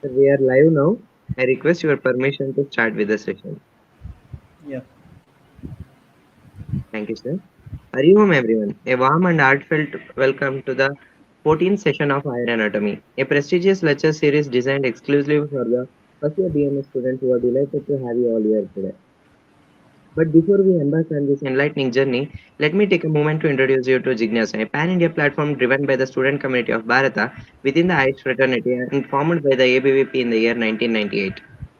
We are live now. I request your permission to start with the session. Yeah. Thank you, sir. Hari Om, everyone. A warm and heartfelt welcome to the 14th session of Higher Anatomy, a prestigious lecture series designed exclusively for the first year BMS students who are delighted to have you all here today. But before we embark on this enlightening journey, let me take a moment to introduce you to Jignesh, a pan-India platform driven by the student community of Bharata within the Ayush fraternity and formed by the ABVP in the year 1998.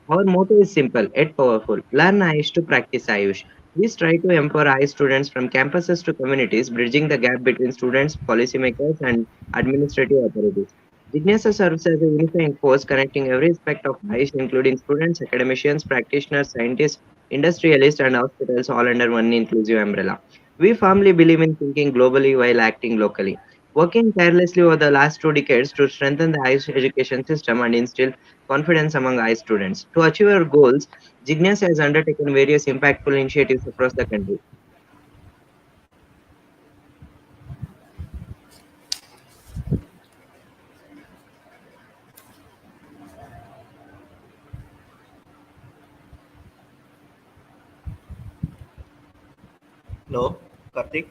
Our motto is simple yet powerful: learn Ayush to practice Ayush. We strive to empower Ayush students from campuses to communities, bridging the gap between students, policymakers, and administrative authorities. Jignesh serves as a unifying force connecting every aspect of Ayush, including students, academicians, practitioners, scientists, industrialists, and hospitals all under one inclusive umbrella. We firmly believe in thinking globally while acting locally. Working tirelessly over the last 2 decades to strengthen the higher education system and instill confidence among high students. To achieve our goals, Jignesh has undertaken various impactful initiatives across the country. Hello, Karthik.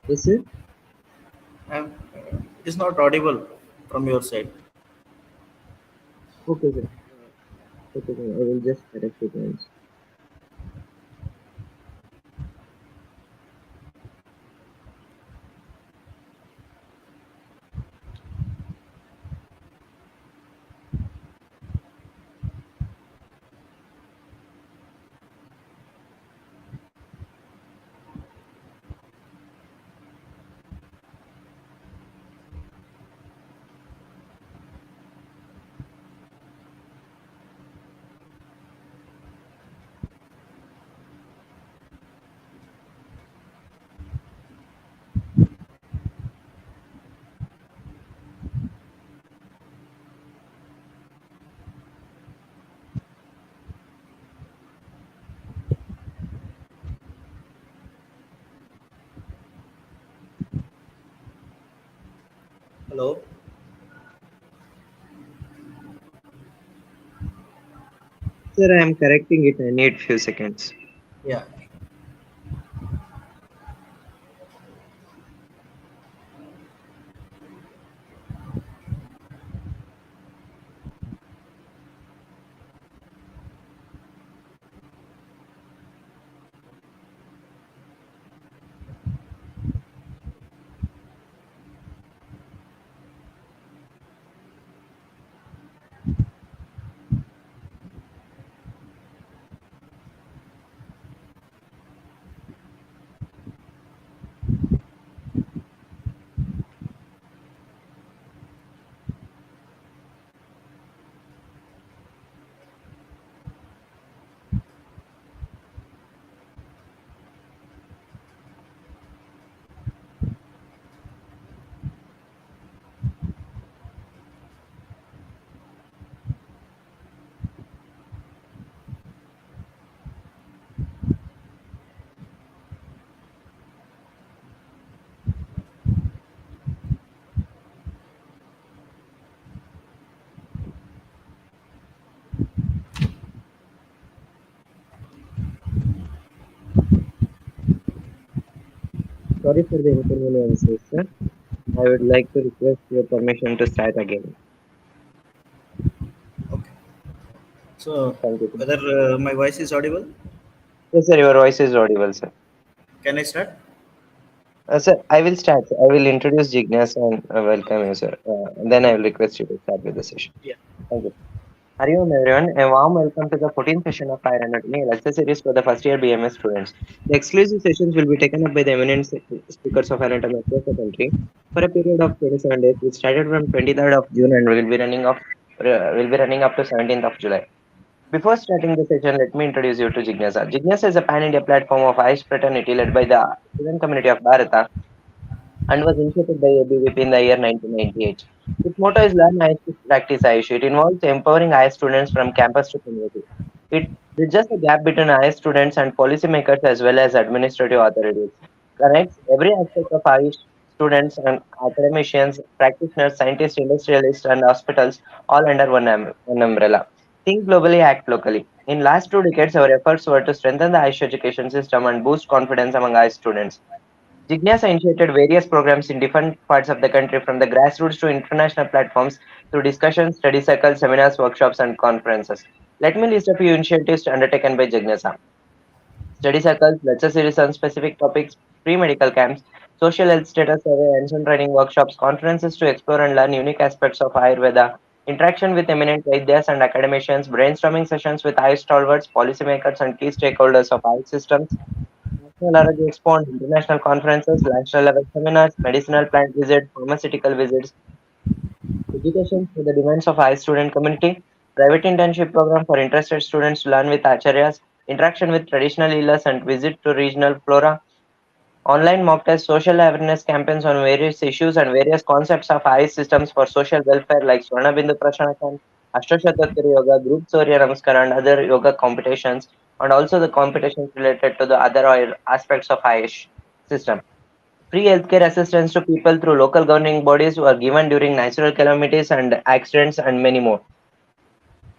Yes, sir. It is not audible from your side. Okay, sir. Okay, sir. I will just correct it once. Hello. Sir, I am correcting it. I need few seconds. Yeah. Sorry for the inconveniences, sir. I would like to request your permission to start again. Okay. So, Thank you, sir. whether my voice is audible, Yes, sir, your voice is audible, sir. can I start? Sir, I will start. I will introduce Jignesh and welcome you, sir. Then I will request you to start with the session. Yeah. Thank you. Hari Om, everyone. A warm welcome to the 14th session of Fire Anatomy, a lecture series for the first year BMS students. The exclusive sessions will be taken up by the eminent speakers of anatomy across the country for a period of 27 days, which started from 23rd of June and will be running up to 17th of July. Before starting the session, let me introduce you to Jignasa. Jignasa is a pan-India platform of Ayush fraternity led by the student community of Bharata and was initiated by ABVP in the year 1998. Its motto is Learn Ayush to Practice Ayush. It involves empowering Ayush students from campus to community. It bridges the gap between Ayush students and policymakers as well as administrative authorities. Connects every aspect of Ayush students, and academicians, practitioners, scientists, industrialists, and hospitals, all under one umbrella. Think globally, act locally. In last 2 decades, our efforts were to strengthen the Ayush education system and boost confidence among Ayush students. Jignesh initiated various programs in different parts of the country, from the grassroots to international platforms, through discussions, study circles, seminars, workshops, and conferences. Let me list a few initiatives undertaken by Jignesh: study circles, lecture series on specific topics, free medical camps, social health status survey, hands-on training workshops, conferences to explore and learn unique aspects of Ayurveda, interaction with eminent Vaidyas and academicians, brainstorming sessions with Ayush stalwarts, policymakers, and key stakeholders of Ayush systems, National Arroyo Expo and international conferences, national level seminars, medicinal plant visits, pharmaceutical visits, education for the demands of high student community, private internship program for interested students to learn with acharyas, interaction with traditional healers and visit to regional flora, online mock tests, social awareness campaigns on various issues and various concepts of high systems for social welfare like Swarna Bindu Prashanakam, Ashtashatatri Yoga, Group Surya Namaskar and other yoga competitions, and also the competitions related to the other aspects of Ayush system. Free healthcare assistance to people through local governing bodies were given during natural calamities and accidents, and many more.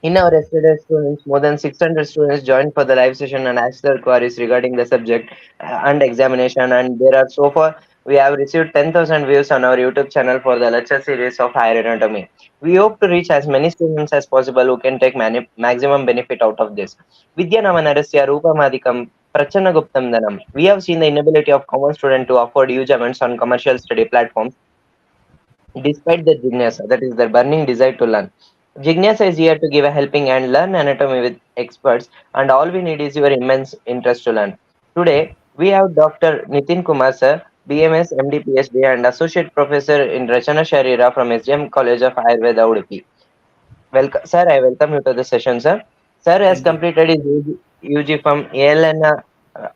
In our yesterday students, more than 600 students joined for the live session and asked their queries regarding the subject and examination. And there are so far we have received 10,000 views on our YouTube channel for the lecture series of higher anatomy. We hope to reach as many students as possible who can take maximum benefit out of this. Vidya Namanarasya Rupa Madhikam Prachana Guptam Danam. We have seen the inability of common student to afford huge amounts on commercial study platforms despite their jignasa, that is their burning desire to learn. Jignasa is here to give a helping hand, learn anatomy with experts, and all we need is your immense interest to learn. Today, we have Dr. Nitin Kumar sir, BMS, MD, PhD, and Associate Professor in Rachana Sharira from SGM College of Ayurveda, Udupi. Welcome, sir. I welcome you to the session, sir. Sir has Thank you. completed his UG from ALN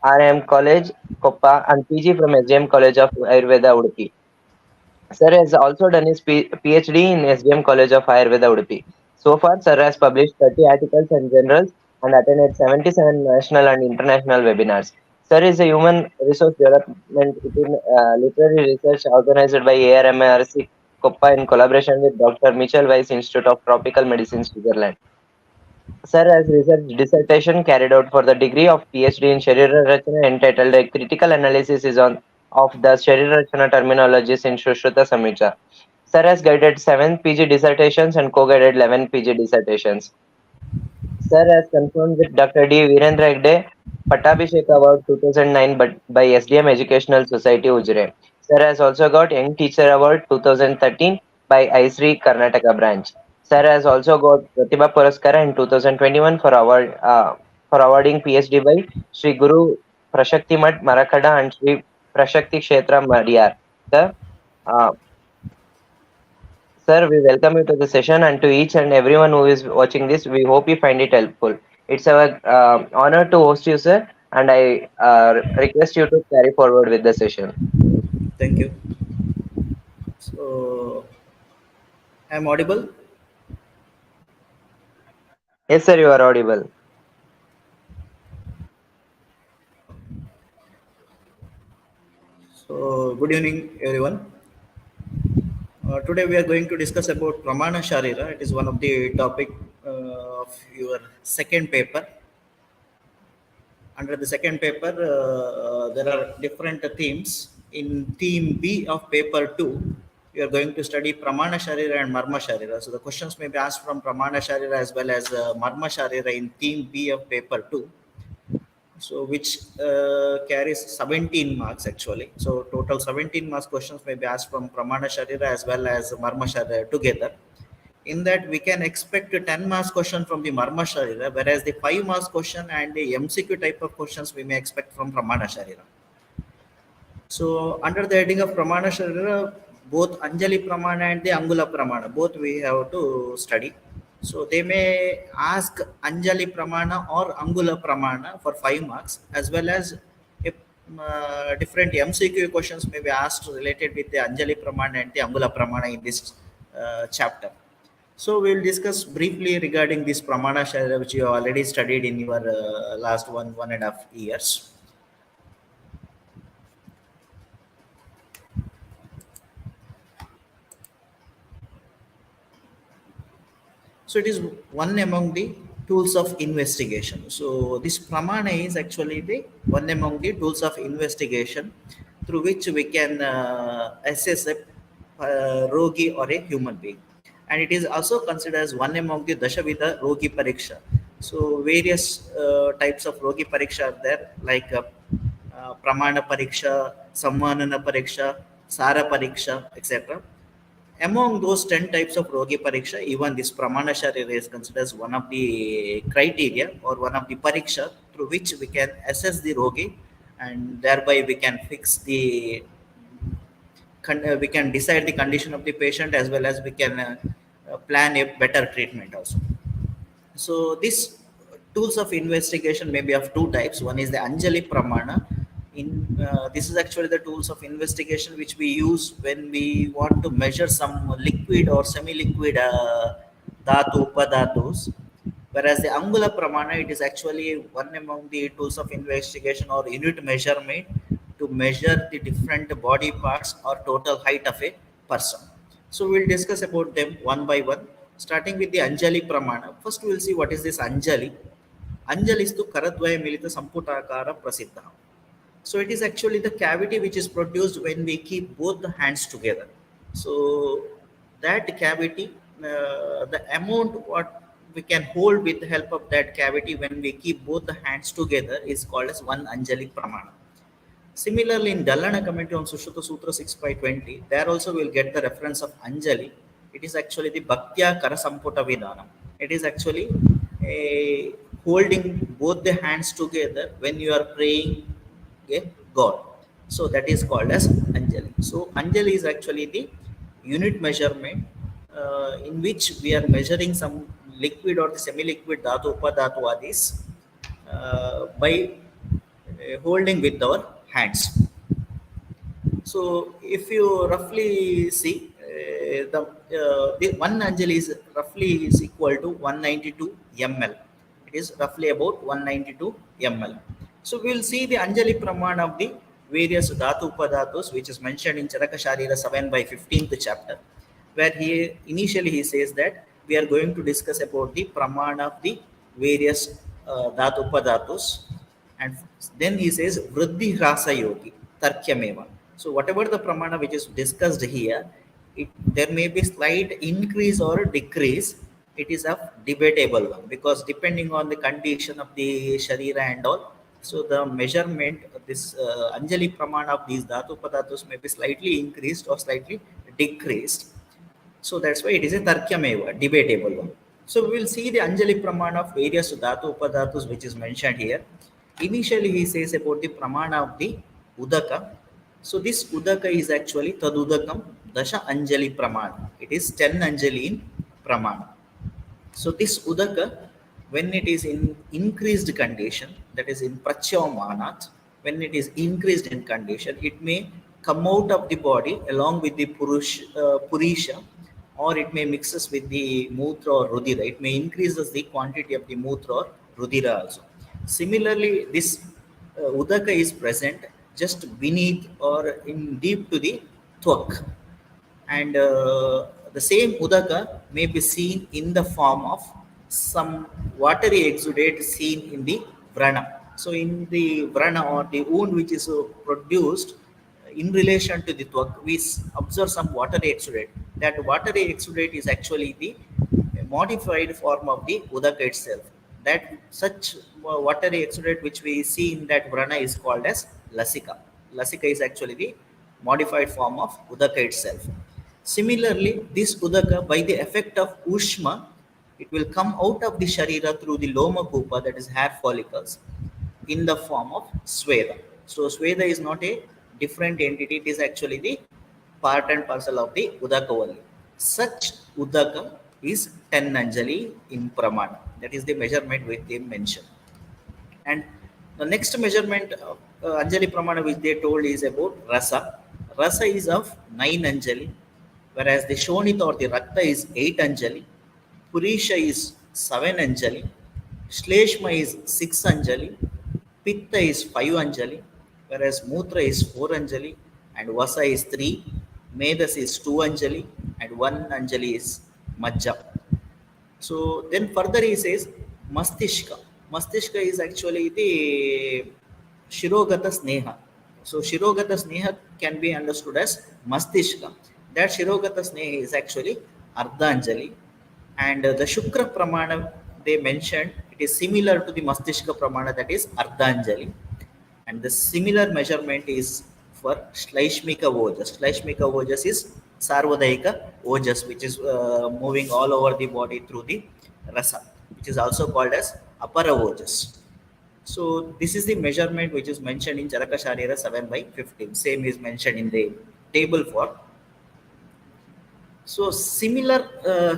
RM College, Koppa, and PG from SGM College of Ayurveda, Udupi. Sir has also done his PhD in SDM College of Ayurveda, Udupi. So far, Sir has published 30 articles and journals and attended 77 national and international webinars. Sir is a human resource development within literary research organized by ARMRC Koppa in collaboration with Dr. Mitchell Weiss Institute of Tropical Medicine, Switzerland. Sir has research dissertation carried out for the degree of PhD in Sharira Rachana entitled A Critical Analysis is on of the Sharira Rachana Terminologies in Sushruta Samhita. Sir has guided 7 PG dissertations and co-guided 11 PG dissertations. Sir has confirmed with Dr. D. Virendra Hegde Pattabhishek Award 2009 by SDM Educational Society Ujre. Sir has also got Young Teacher Award 2013 by ISRI Karnataka branch. Sir has also got Pratibha Puraskara in 2021 for awarding PhD by Sri Guru Prashakti Mat Marakada and Sri Prashakti Kshetra Madiyar. Sir, uh, Sir, we welcome you to the session, and to each and everyone who is watching this, we hope you find it helpful. It's our honor to host you, sir, and I request you to carry forward with the session. Thank you. So, I'm audible. Yes, sir, you are audible. So, good evening, everyone. Today we are going to discuss about Pramana Sharira. It is one of the topic of your second paper. Under the second paper, there are different themes. In theme B of paper 2, we are going to study Pramana Sharira and Marma Sharira. So the questions may be asked from Pramana Sharira as well as Marma Sharira in theme B of paper 2. So which carries 17 marks actually. So total 17 marks questions may be asked from Pramana Sharira as well as Marma Sharira together. In that we can expect a 10 marks question from the Marma Sharira, whereas the 5 marks question and the MCQ type of questions we may expect from Pramana Sharira. So under the heading of Pramana Sharira, both Anjali Pramana and the Angula Pramana, both we have to study. So they may ask Anjali Pramana or Angula Pramana for 5 marks, as well as if, different MCQ questions may be asked related with the Anjali Pramana and the Angula Pramana in this chapter. So we'll discuss briefly regarding this Pramana Sharira, which you have already studied in your last 1.5 years. So it is one among the tools of investigation. So this pramana is actually the one among the tools of investigation through which we can assess a rogi or a human being. And it is also considered as one among the Dashavida Rogi Pariksha. So various types of Rogi Pariksha are there, like Pramana Pariksha, Sammanana Pariksha, Sara Pariksha, etc. Among those 10 types of Rogi Pariksha, even this Pramana Sharira is considered as one of the criteria or one of the Pariksha through which we can assess the Rogi, and thereby we can fix the we can decide the condition of the patient, as well as we can plan a better treatment also. So these tools of investigation may be of two types. One is the Anjali Pramana. This is actually the tools of investigation which we use when we want to measure some liquid or semi-liquid dhatu, upadhatus. Whereas the Angula Pramana, it is actually one among the tools of investigation or unit measurement to measure the different body parts or total height of a person. So we'll discuss about them one by one, starting with the Anjali Pramana. First, we'll see what is this Anjali. Anjalistu Karadvaya Milita Samputakara Prasiddha. So it is actually the cavity which is produced when we keep both the hands together. So that cavity, the amount what we can hold with the help of that cavity when we keep both the hands together is called as one Anjali Pramana. Similarly, in Dallana Commentary on Sushruta Sutra 6 by 20, there also we'll get the reference of Anjali. It is actually the Bhaktya Karasamputa Vidana. It is actually a holding both the hands together when you are praying a God. So that is called as Anjali. So Anjali is actually the unit measurement in which we are measuring some liquid or the semi-liquid dhatu, upadhatu adis by holding with our hands. So if you roughly see the one Anjali is roughly is equal to 192 ml. It is roughly about 192 ml. So we will see the Anjali Pramana of the various Dhatu Upadhatus, which is mentioned in Charaka Sharira 7 by 15th chapter, where he initially he says that we are going to discuss about the Pramana of the various Dhatu Upadhatus, and then he says Vriddhi Hrasa Yogi Tarkyameva. So whatever the Pramana which is discussed here, there may be slight increase or decrease. It is a debatable one, because depending on the condition of the Sharira and all, so the measurement of this Anjali Pramana of these Dhatu Padatus may be slightly increased or slightly decreased. So that's why it is a Tarkyameva, debatable one. So we will see the Anjali Pramana of various Dhatu Upadatus which is mentioned here. Initially he says about the Pramana of the Udaka. So this Udaka is actually Tadudakam Dasha Anjali Pramana. It is 10 Anjali in Pramana. So this Udaka, when it is in increased condition, that is in Prachyamanat, when it is increased in condition, it may come out of the body along with the Purisha, or it may mixes with the Mutra or Rudira. It may increases the quantity of the Mutra or Rudira also. Similarly, this Udaka is present just beneath or in deep to the Twak, and the same udaka may be seen in the form of some watery exudate seen in the vrana. So in the vrana or the wound which is produced in relation to the twak, we observe some watery exudate. That watery exudate is actually the modified form of the udaka itself. That such watery exudate which we see in that vrana is called as lasika. Lasika is actually the modified form of udaka itself. Similarly, this udaka, by the effect of ushma, it will come out of the sharira through the loma kupa, that is hair follicles, in the form of sweda. So sweda is not a different entity; it is actually the part and parcel of the udaka only. Such udaka is 10 anjali in pramana. That is the measurement which they mention. And the next measurement of Anjali Pramana which they told is about Rasa. Rasa is of 9 Anjali, whereas the Shonita or the Rakta is 8 Anjali, Purisha is 7 Anjali, Shleshma is 6 Anjali, Pitta is 5 Anjali, whereas Mutra is 4 Anjali, and Vasa is 3, Medas is 2 Anjali, and 1 Anjali is Majja. So then further he says Mastishka. Mastishka is actually the Shirogata Sneha. So Shirogata Sneha can be understood as Mastishka. That Shirogata Sneha is actually Ardhanjali. And the Shukra Pramana they mentioned, it is similar to the Mastishka Pramana, that is Ardhanjali. And the similar measurement is for Shlaishmika Ojas. Shlaishmika Ojas is Sarvadaika Ojas, which is moving all over the body through the rasa, which is also called as Apara Ojas. So this is the measurement which is mentioned in Charaka Sharira 7 by 15. Same is mentioned in the table for. So similar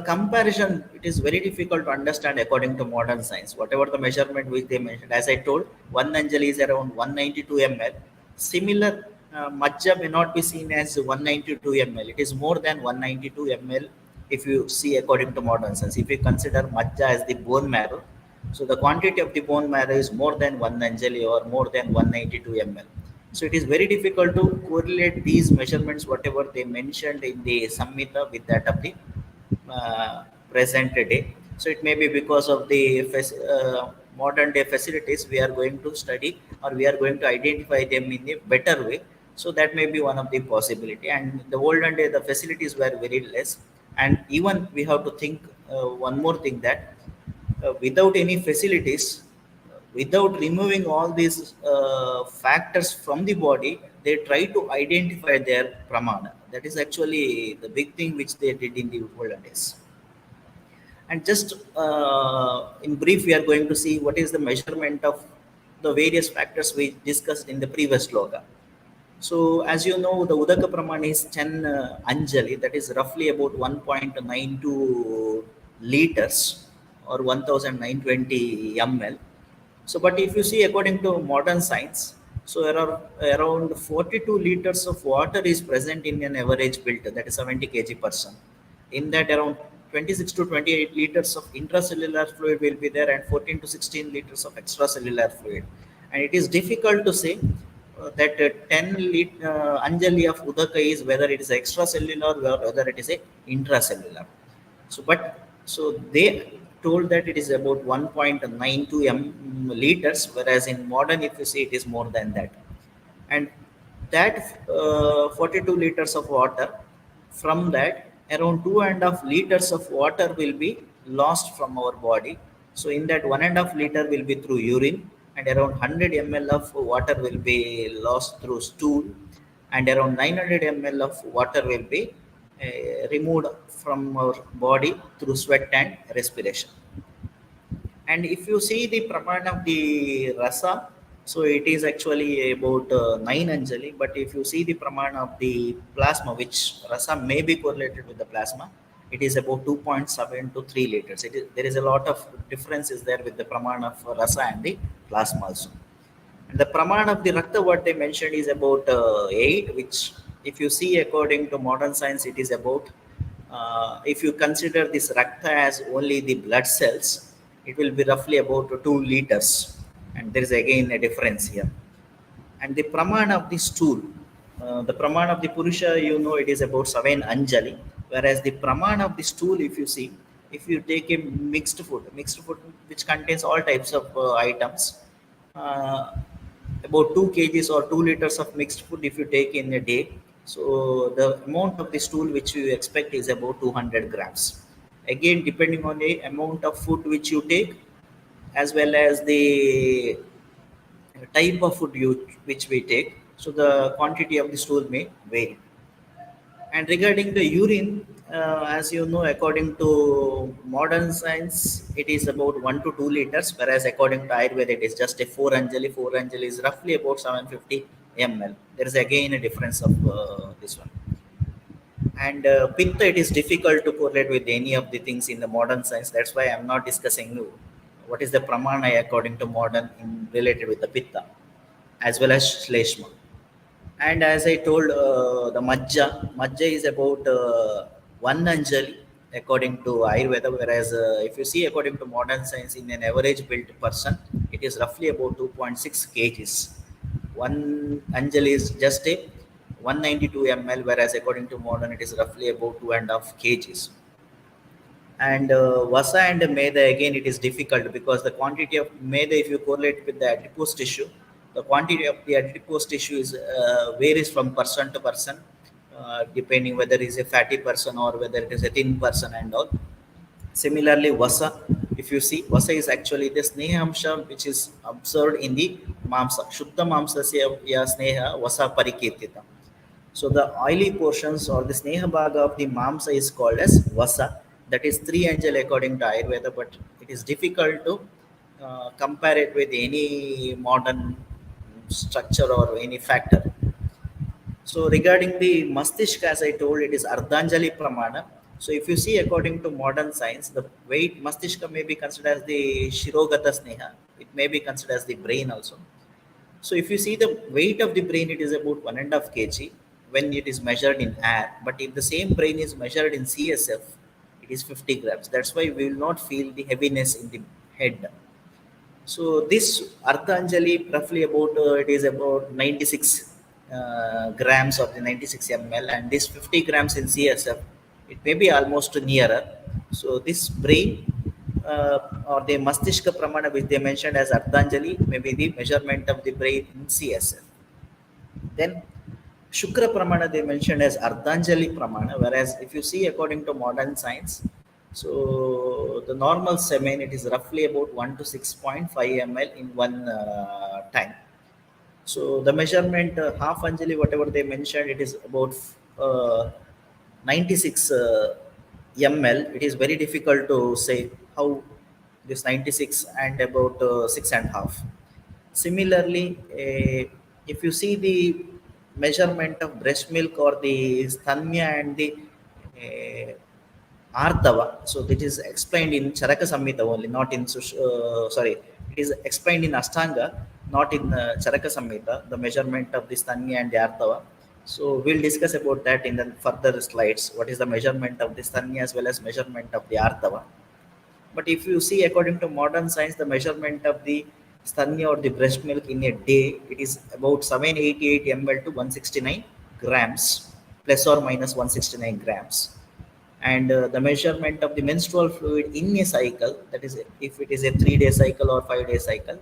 comparison, it is very difficult to understand according to modern science. Whatever the measurement which they mentioned, as I told, one Anjali is around 192 ml. Similar Majja may not be seen as 192 ml. It is more than 192 ml if you see according to modern science. If you consider Majja as the bone marrow, so the quantity of the bone marrow is more than one Anjali or more than 192 ml. So it is very difficult to correlate these measurements, whatever they mentioned in the Samhita, with that of the present day. So it may be because of the modern day facilities we are going to study, or we are going to identify them in a better way. So that may be one of the possibility. And the olden day the facilities were very less. And even we have to think one more thing, that without any facilities, without removing all these factors from the body, they try to identify their pramana. That is actually the big thing which they did in the olden days. And just in brief, we are going to see what is the measurement of the various factors we discussed in the previous sloka. So as you know, the Udaka Pramana is 10 Anjali, that is roughly about 1.92 liters or 1920 ml. So, but if you see according to modern science, so around 42 liters of water is present in an average filter, that is 70 kg person. In that, around 26 to 28 liters of intracellular fluid will be there, and 14 to 16 liters of extracellular fluid. And it is difficult to say that 10 Anjali of Udaka is whether it is extracellular or whether it is a intracellular. So, but so they told that it is about 1.92 liters, whereas in modern, if you see, it is more than that. And that 42 liters of water, from that, around 2.5 liters of water will be lost from our body. So, in that 1.5 liter will be through urine, and around 100 ml of water will be lost through stool, and around 900 ml of water will be removed from our body through sweat and respiration. And if you see the Pramana of the Rasa, so it is actually about 9 Anjali. But if you see the Pramana of the plasma, which Rasa may be correlated with the plasma, it is about 2.7 to 3 liters. There is a lot of differences there with the Pramana of Rasa and the plasma also. And the Pramana of the Rakta, what they mentioned, is about 8, which if you see according to modern science, it is about, if you consider this Rakta as only the blood cells, it will be roughly about 2 liters. And there is again a difference here. And the Pramana of the stool, the Pramana of the Purusha, you know, it is about 7 Anjali. Whereas the Pramana of the stool, if you see, if you take a mixed food which contains all types of items, uh, about 2 kgs or 2 liters of mixed food if you take in a day. So the amount of the stool which you expect is about 200 grams. Again, depending on the amount of food which you take, as well as the type of food which we take, so the quantity of the stool may vary. And regarding the urine, as you know, according to modern science, it is about 1 to 2 liters, whereas according to Ayurveda, it is just a 4 Anjali. 4 Anjali is roughly about 750 ml. There is again a difference of this one. And Pitta, it is difficult to correlate with any of the things in the modern science. That's why I'm not discussing what is the Pramana according to modern related with the Pitta, as well as Shleshma. And as I told, the Majja is about 1 Anjali according to Ayurveda, whereas if you see according to modern science, in an average built person, it is roughly about 2.6 kgs. 1 Anjali is just a 192 ml, whereas according to modern, it is roughly about 2.5 kgs. And vasa and meda, again it is difficult because the quantity of meda, if you correlate with the adipose tissue, the quantity of the adipose tissue is varies from person to person, depending whether it is a fatty person or whether it is a thin person and all. Similarly, vasa, if you see, vasa is actually the snehamsha which is observed in the mamsa. Shuddha mamsasya ya sneha vasa parikirtita. So the oily portions or the sneha bhaga of the mamsa is called as vasa. That is three angel according to Ayurveda, but it is difficult to compare it with any modern structure or any factor. So regarding the Mastishka, as I told, it is Ardhanjali Pramana. So if you see according to modern science, the weight Mastishka may be considered as the Shirogata Sneha. It may be considered as the brain also. So if you see the weight of the brain, it is about 1.5 kg when it is measured in air. But if the same brain is measured in CSF, it is 50 grams. That's why we will not feel the heaviness in the head. So this Arthanjali, roughly about it is about 96 grams of the 96 ml, and this 50 grams in CSF, it may be almost nearer. So this brain or the Mastishka Pramana, which they mentioned as Arthanjali, may be the measurement of the brain in CSF. Then Shukra Pramana they mentioned as Ardhanjali Pramana, whereas if you see according to modern science, so the normal semen it is roughly about 1 to 6.5 ml in one time. So the measurement half Anjali whatever they mentioned it is about uh, 96 ml. It is very difficult to say how this 96 and about six and a half. Similarly, if you see the measurement of breast milk or the stanya and the uh, Artava, so that is explained in Charaka Samhita only, not in sorry, it is explained in Ashtanga, not in Charaka Samhita, the measurement of the stanya and the Artava. So we'll discuss about that in the further slides. What is the measurement of the stanya as well as measurement of the Artava? But if you see, according to modern science, the measurement of the stanya or the breast milk in a day, it is about 788 ml to 169 grams, plus or minus 169 grams. And the measurement of the menstrual fluid in a cycle, that is, if it is a 3-day cycle or 5-day cycle,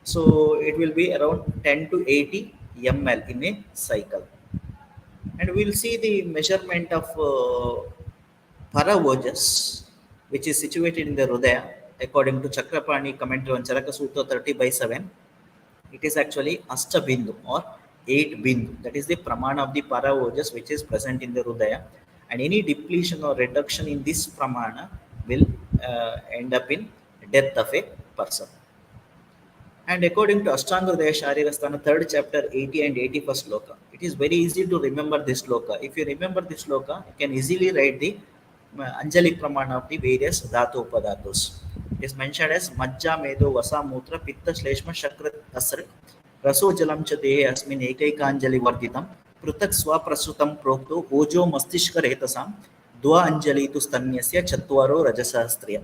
so it will be around 10 to 80 ml in a cycle. And we'll see the measurement of Paravojas, which is situated in the Hridaya, according to Chakrapani commentary on Charaka Sutra 30 by 7, it is actually Ashtabindu or 8 bindu. That is the pramana of the Paravojas which is present in the Hridaya. And any depletion or reduction in this pramana will end up in death of a person. And according to Ashtanga Hridaya Sharirasthana, third chapter, 80 and 81st sloka, it is very easy to remember this sloka. If you remember this sloka, you can easily write the Anjali Pramana of the various Dhatu Upadatus. It is mentioned as Majja Medo Vasa Mutra Pitta Shleshma Shakrat Asr Raso Jalam Cha Dehe Asmin Ekaika Anjali Varditam Prutak Swa Prasutam Prokto Ojo Mastishka Retasam Dua Anjali Tu Stanyasya Chatvaro Rajasastriya.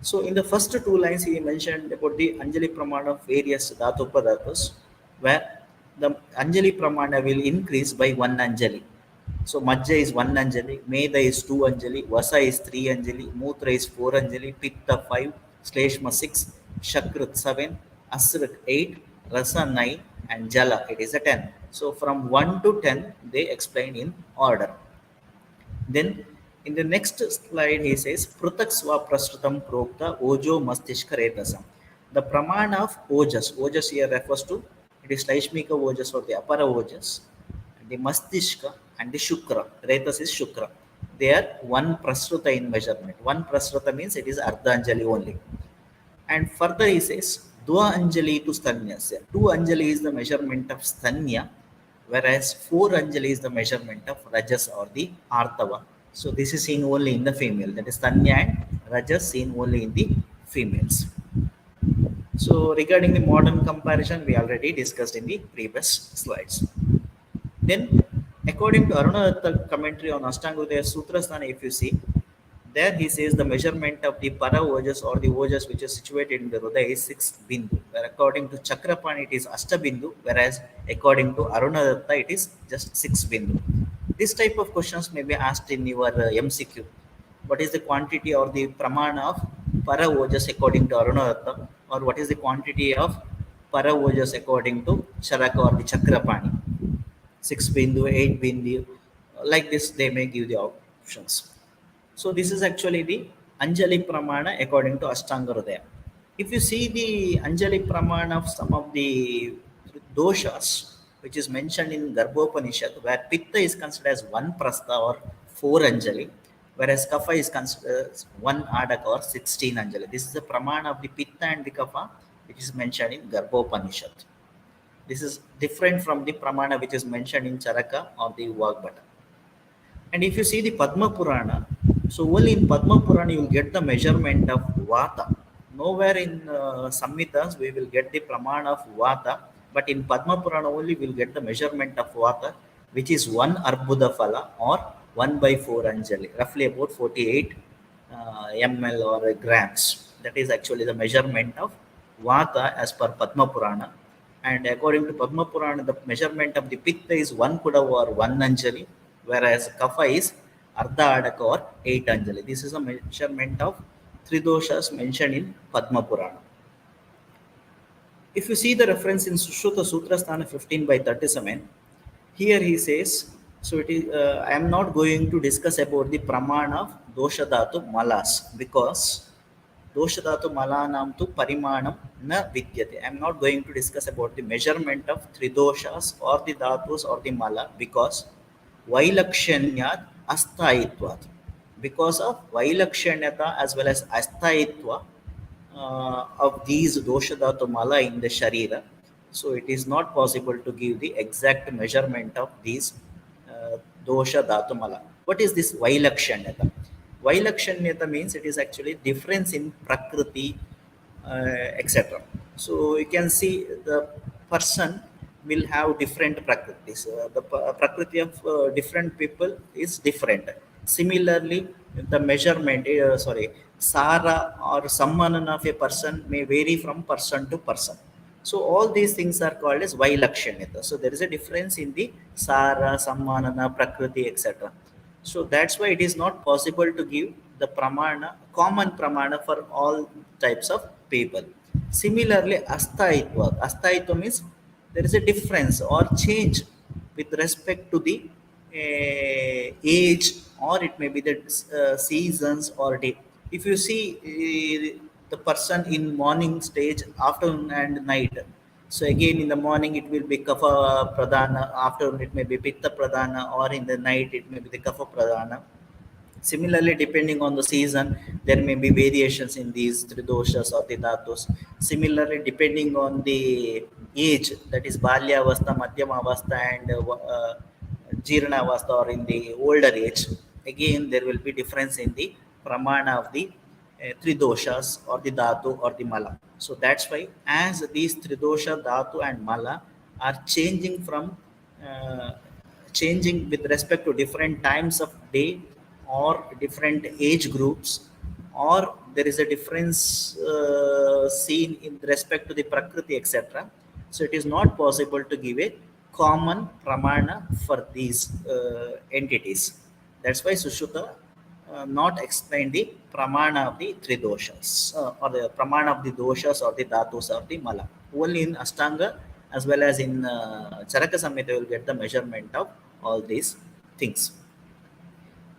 So in the first two lines, he mentioned about the Anjali Pramana of various Dhatupadhatus, where the Anjali Pramana will increase by one Anjali. So Majja is one Anjali, Meda is two Anjali, Vasa is three Anjali, Mutra is four Anjali, Pitta five, Shleshma six, Shakrat seven, Asrat eight, Rasa nine, and Jala it is a 10. So from 1 to 10, they explain in order. Then in the next slide, he says, Prutak Swa Prastutam Prokta Ojo Mastishka Retasam. The Pramana of Ojas, Ojas here refers to it is Laishmika Ojas or the Apara Ojas, the Mastishka and the Shukra. Retas is Shukra. They are one Prastuta in measurement. One Prastuta means it is Ardhanjali only. And further he says, Dua Anjali to Stanyasya. Two Anjali is the measurement of Stanya, whereas four Anjali is the measurement of Rajas or the Artava. So this is seen only in the female. That is Stanya and Rajas seen only in the females. So regarding the modern comparison, we already discussed in the previous slides. Then, according to Arunadatta commentary on Ashtanga Sutrasthana, if you see, there he says the measurement of the para ojas or the ojas which is situated in the Hridaya is 6 bindu, where according to Chakrapani it is Ashta bindu, whereas according to Arunadatta it is just 6 bindu. This type of questions may be asked in your MCQ. what is the quantity or the pramana of para ojas according to Arunarattam, or what is the quantity of para ojas according to Charaka or the Chakrapani, 6 bindu, 8 bindu, like this they may give the options. So this is actually the Anjali Pramana according to Ashtanga Hridaya. If you see the Anjali Pramana of some of the doshas, which is mentioned in Garbhopanishad, where Pitta is considered as one Prastha or 4 Anjali, whereas Kapha is considered as 1 Adaka or 16 Anjali. This is the Pramana of the Pitta and the Kapha, which is mentioned in Garbhopanishad. This is different from the Pramana which is mentioned in Charaka or the Vagbhata. And if you see the Padma Purana, so only in Padma Purana you will get the measurement of Vata. Nowhere in Samhitas we will get the Pramana of Vata, but in Padma Purana only we will get the measurement of Vata, which is 1 Arbuda Phala or 1 by 4 Anjali, roughly about 48 ml or grams. That is actually the measurement of Vata as per Padma Purana. And according to Padma Purana, the measurement of the Pitta is 1 Kudav or 1 Anjali, whereas Kapha is Ardha Adaka or 8 Anjali. This is a measurement of three doshas mentioned in Padma Purana. If you see the reference in Sushruta Sutra Sthana 15 by 37, here he says, so it is, I am not going to discuss about the Pramana of Dosha Dhatu Malas, because Dosha Dhatu Malanam tu Parimanam na Vidyate. I am not going to discuss about the measurement of three doshas or the dhatus or the mala, because Vailakshanyat Asthaitvat. Because of Vailakshanyata as well as Asthaitva of these dosha dhatu mala in the sharira, so it is not possible to give the exact measurement of these dosha dhatu mala. What is this Vailakshanyata? Vailakshanyata means it is actually difference in prakriti, etc. So you can see the person will have different prakritis. The prakriti of different people is different. Similarly, the measurement, Sara or Sammanan of a person may vary from person to person. So all these things are called as Vailakshanyata. So there is a difference in the Sara, Sammanana, Prakriti, etc. So that's why it is not possible to give the pramana, common pramana for all types of people. Similarly, Asthaitva means there is a difference or change with respect to the age, or it may be the seasons or day. If you see the person in morning stage, afternoon and night, so again in the morning it will be kapha pradhana, afternoon it may be pitta pradhana, or in the night it may be the kapha pradhana. Similarly, depending on the season, there may be variations in these three doshas or the dhatus. Similarly, depending on the age, that is balya avastha, madhyama avastha, and jirna avastha, or in the older age, again there will be difference in the pramana of the three doshas or the dhatu or the mala. So that's why, as these three dosha, dhatu, and mala are changing from uh, changing with respect to different times of day or different age groups, or there is a difference seen in respect to the prakriti, etc. So it is not possible to give a common pramana for these entities. That's why Sushruta not explain the pramana of the three doshas, or the pramana of the doshas or the dhatus or the mala. Only in Ashtanga as well as in Charaka Samhita you will get the measurement of all these things.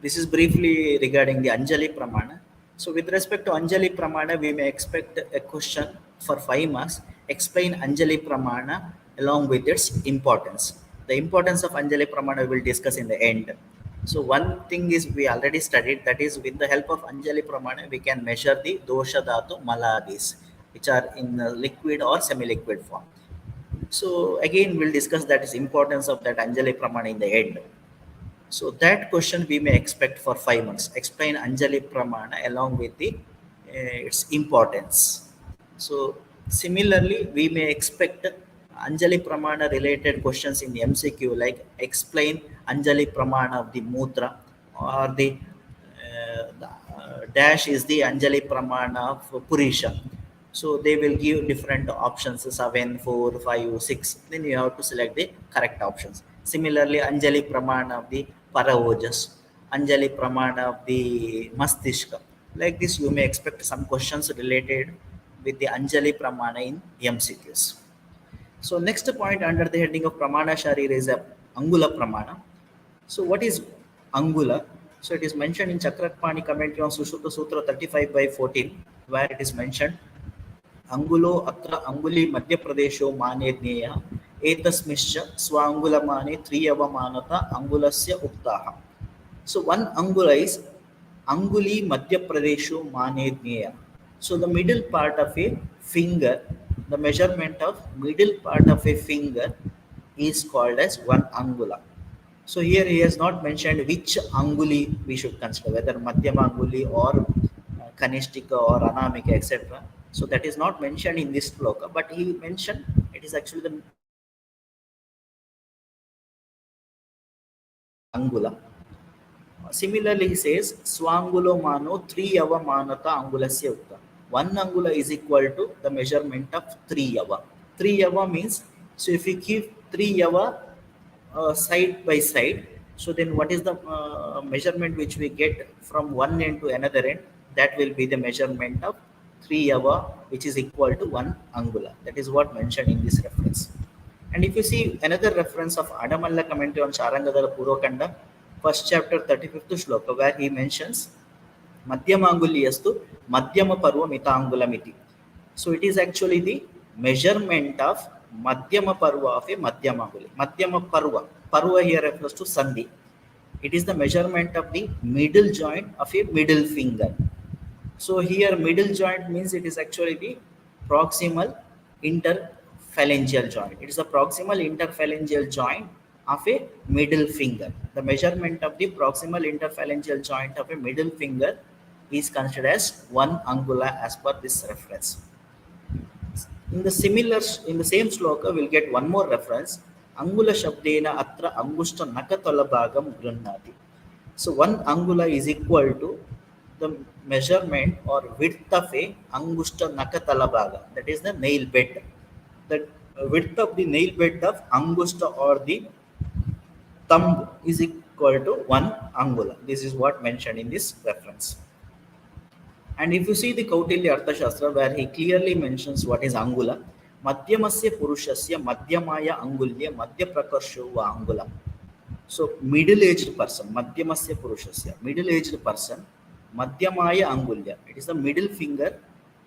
This is briefly regarding the Anjali Pramana. So with respect to Anjali Pramana, we may expect a question for 5 marks. Explain Anjali Pramana along with its importance. The importance of Anjali Pramana we will discuss in the end. So one thing is we already studied, that is with the help of Anjali Pramana we can measure the dosha dhatu maladis, which are in liquid or semi-liquid form. So again we'll discuss that is importance of that Anjali Pramana in the end. So that question we may expect for 5 months. Explain Anjali Pramana along with the its importance. So similarly, we may expect Anjali Pramana related questions in the MCQ, like explain Anjali Pramana of the Mudra, or the dash is the Anjali Pramana of Purisha. So they will give different options, 7, 4, 5, 6. Then you have to select the correct options. Similarly, Anjali Pramana of the Para Ojas, Anjali Pramana of the Mastishka. Like this, you may expect some questions related with the Anjali Pramana in MCQs. So next point under the heading of Pramana Sharira is a Angula Pramana. So what is Angula? So it is mentioned in Chakrakpani commentary on Sushruta Sutra 35 by 14, where it is mentioned अंगुलो अत्र अंगुली मध्य प्रदेशो माने ज्ञेयः एतस्मिश्च स्वांगुलमाने त्रियवमानता अंगुलस्य उक्ताः. So one angula is anguli madhya pradesho mane jneya. So the middle part of a finger, the measurement of middle part of a finger is called as one angula. So here he has not mentioned which anguli we should consider, whether madhyama anguli or kanishtika or anamika, etc. So that is not mentioned in this sloka, but he mentioned it is actually the angula. Similarly, he says Swangulo mano 3 yava manata angulasya ukta. 1 angula is equal to the measurement of 3 yava. 3 yava means, so if you keep 3 yava side by side, so then what is the measurement which we get from one end to another end? That will be the measurement of 3 yava, which is equal to 1 angula. That is what mentioned in this reference. And if you see another reference of Adamalla commentary on Charangadara Purokanda, first chapter 35th shloka, where he mentions Madhyamangulyastu Madhyama Parva Mitangulamiti. So it is actually the measurement of Madhyama Parva of a Madhyamanguli. Madhyama Parva. Parva here refers to Sandhi. It is the measurement of the middle joint of a middle finger. So here middle joint means it is actually the proximal interphalangeal joint. It is the proximal interphalangeal joint of a middle finger. The measurement of the proximal interphalangeal joint of a middle finger is considered as 1 angula as per this reference. In the same sloka, we'll get one more reference. Angula shabdena atra angushta nakatalabhagam grunnati. So 1 angula is equal to the measurement or width of a angushta nakatalabhaga, that is the nail bed. The width of the nail bed of angushta or the thumb is equal to 1 angula. This is what mentioned in this reference. And if you see the Kautilya Arthashastra, where he clearly mentions what is angula, madhyamasya purushasya madhyamaya angulya madhya prakarsho va angula. So middle-aged person, madhyamasya purushasya, middle-aged person, madhyamaya angulya. It is the middle finger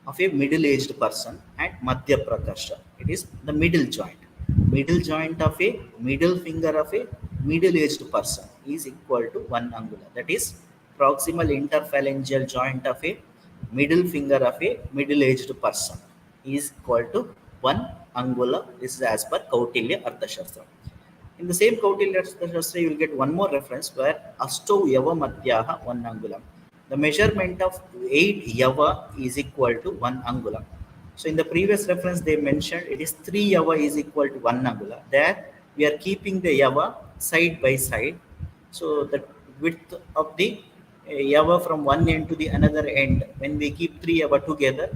of a middle-aged person, and madhya prakarsha. It is the middle joint. Middle joint of a middle finger of a middle-aged person is equal to 1 angula. That is proximal interphalangeal joint of a middle finger of a middle-aged person is equal to 1 angula. This is as per Kautilya Arthashastra. In the same Kautilya Arthashastra, you will get one more reference where Asto Yava Madhyaha 1 angula. The measurement of 8 Yava is equal to 1 angula. So in the previous reference, they mentioned it is 3 Yava is equal to 1 angula. There we are keeping the Yava side by side. So the width of the Yava from one end to the another end, when we keep 3 Yava together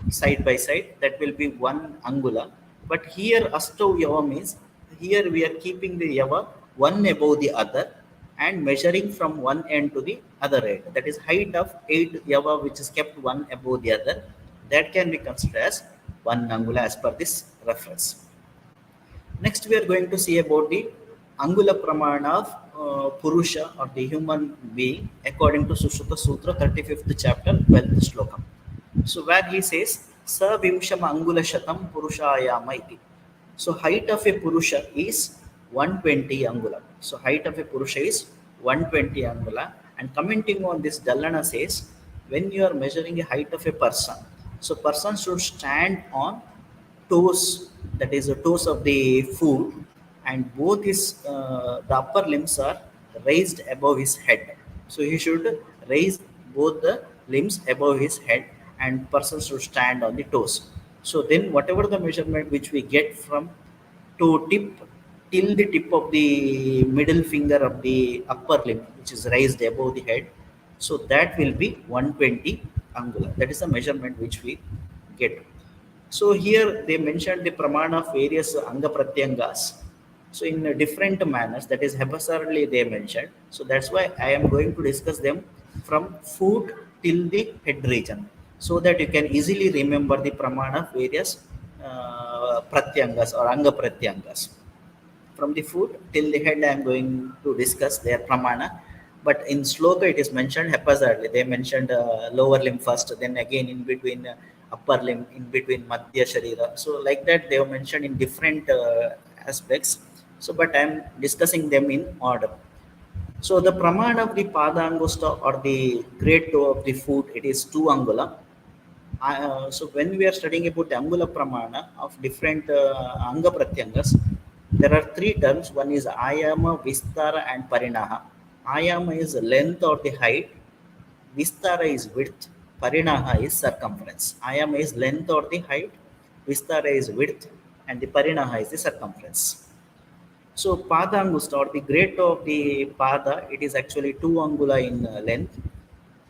side by side, that will be 1 angula. But here Asto Yava means, here we are keeping the Yava one above the other and measuring from one end to the other end. That is height of 8 Yava, which is kept one above the other. That can be considered as 1 angula as per this reference. Next, we are going to see about the Angula Pramana of Purusha or the human being according to Sushruta Sutra 35th chapter 12th shloka. So where he says, Sa Vimsham Angula Shatam Purushayama iti. So height of a Purusha is 120 angula. So height of a Purusha is 120 angula. And commenting on this, Dallana says, when you are measuring a height of a person, so person should stand on toes, that is the toes of the foot, and both his the upper limbs are raised above his head. So he should raise both the limbs above his head, and person should stand on the toes. So then whatever the measurement which we get from toe tip till the tip of the middle finger of the upper limb, which is raised above the head, so that will be 120 angula. That is the measurement which we get. So here they mentioned the pramana of various anga pratyangas. So in different manners, that is haphazardly they mentioned. So that's why I am going to discuss them from foot till the head region, so that you can easily remember the pramana of various pratyangas or anga pratyangas. From the foot till the head, I am going to discuss their pramana. But in sloka, it is mentioned haphazardly. They mentioned lower limb first, then again in between upper limb, in between madhya sharira. So like that, they have mentioned in different aspects. So, but I am discussing them in order. So the pramana of the pada angusta or the great toe of the foot, it is 2 angula. So when we are studying about the Angula Pramana of different Anga Pratyangas, there are three terms. One is Ayama, Vistara and Parinaha. Ayama is length or the height, Vistara is width, Parinaha is circumference. Ayama is length or the height, Vistara is width, and the Parinaha is the circumference. So Pada Angusta or the great toe of the Pada, it is actually 2 angula in length,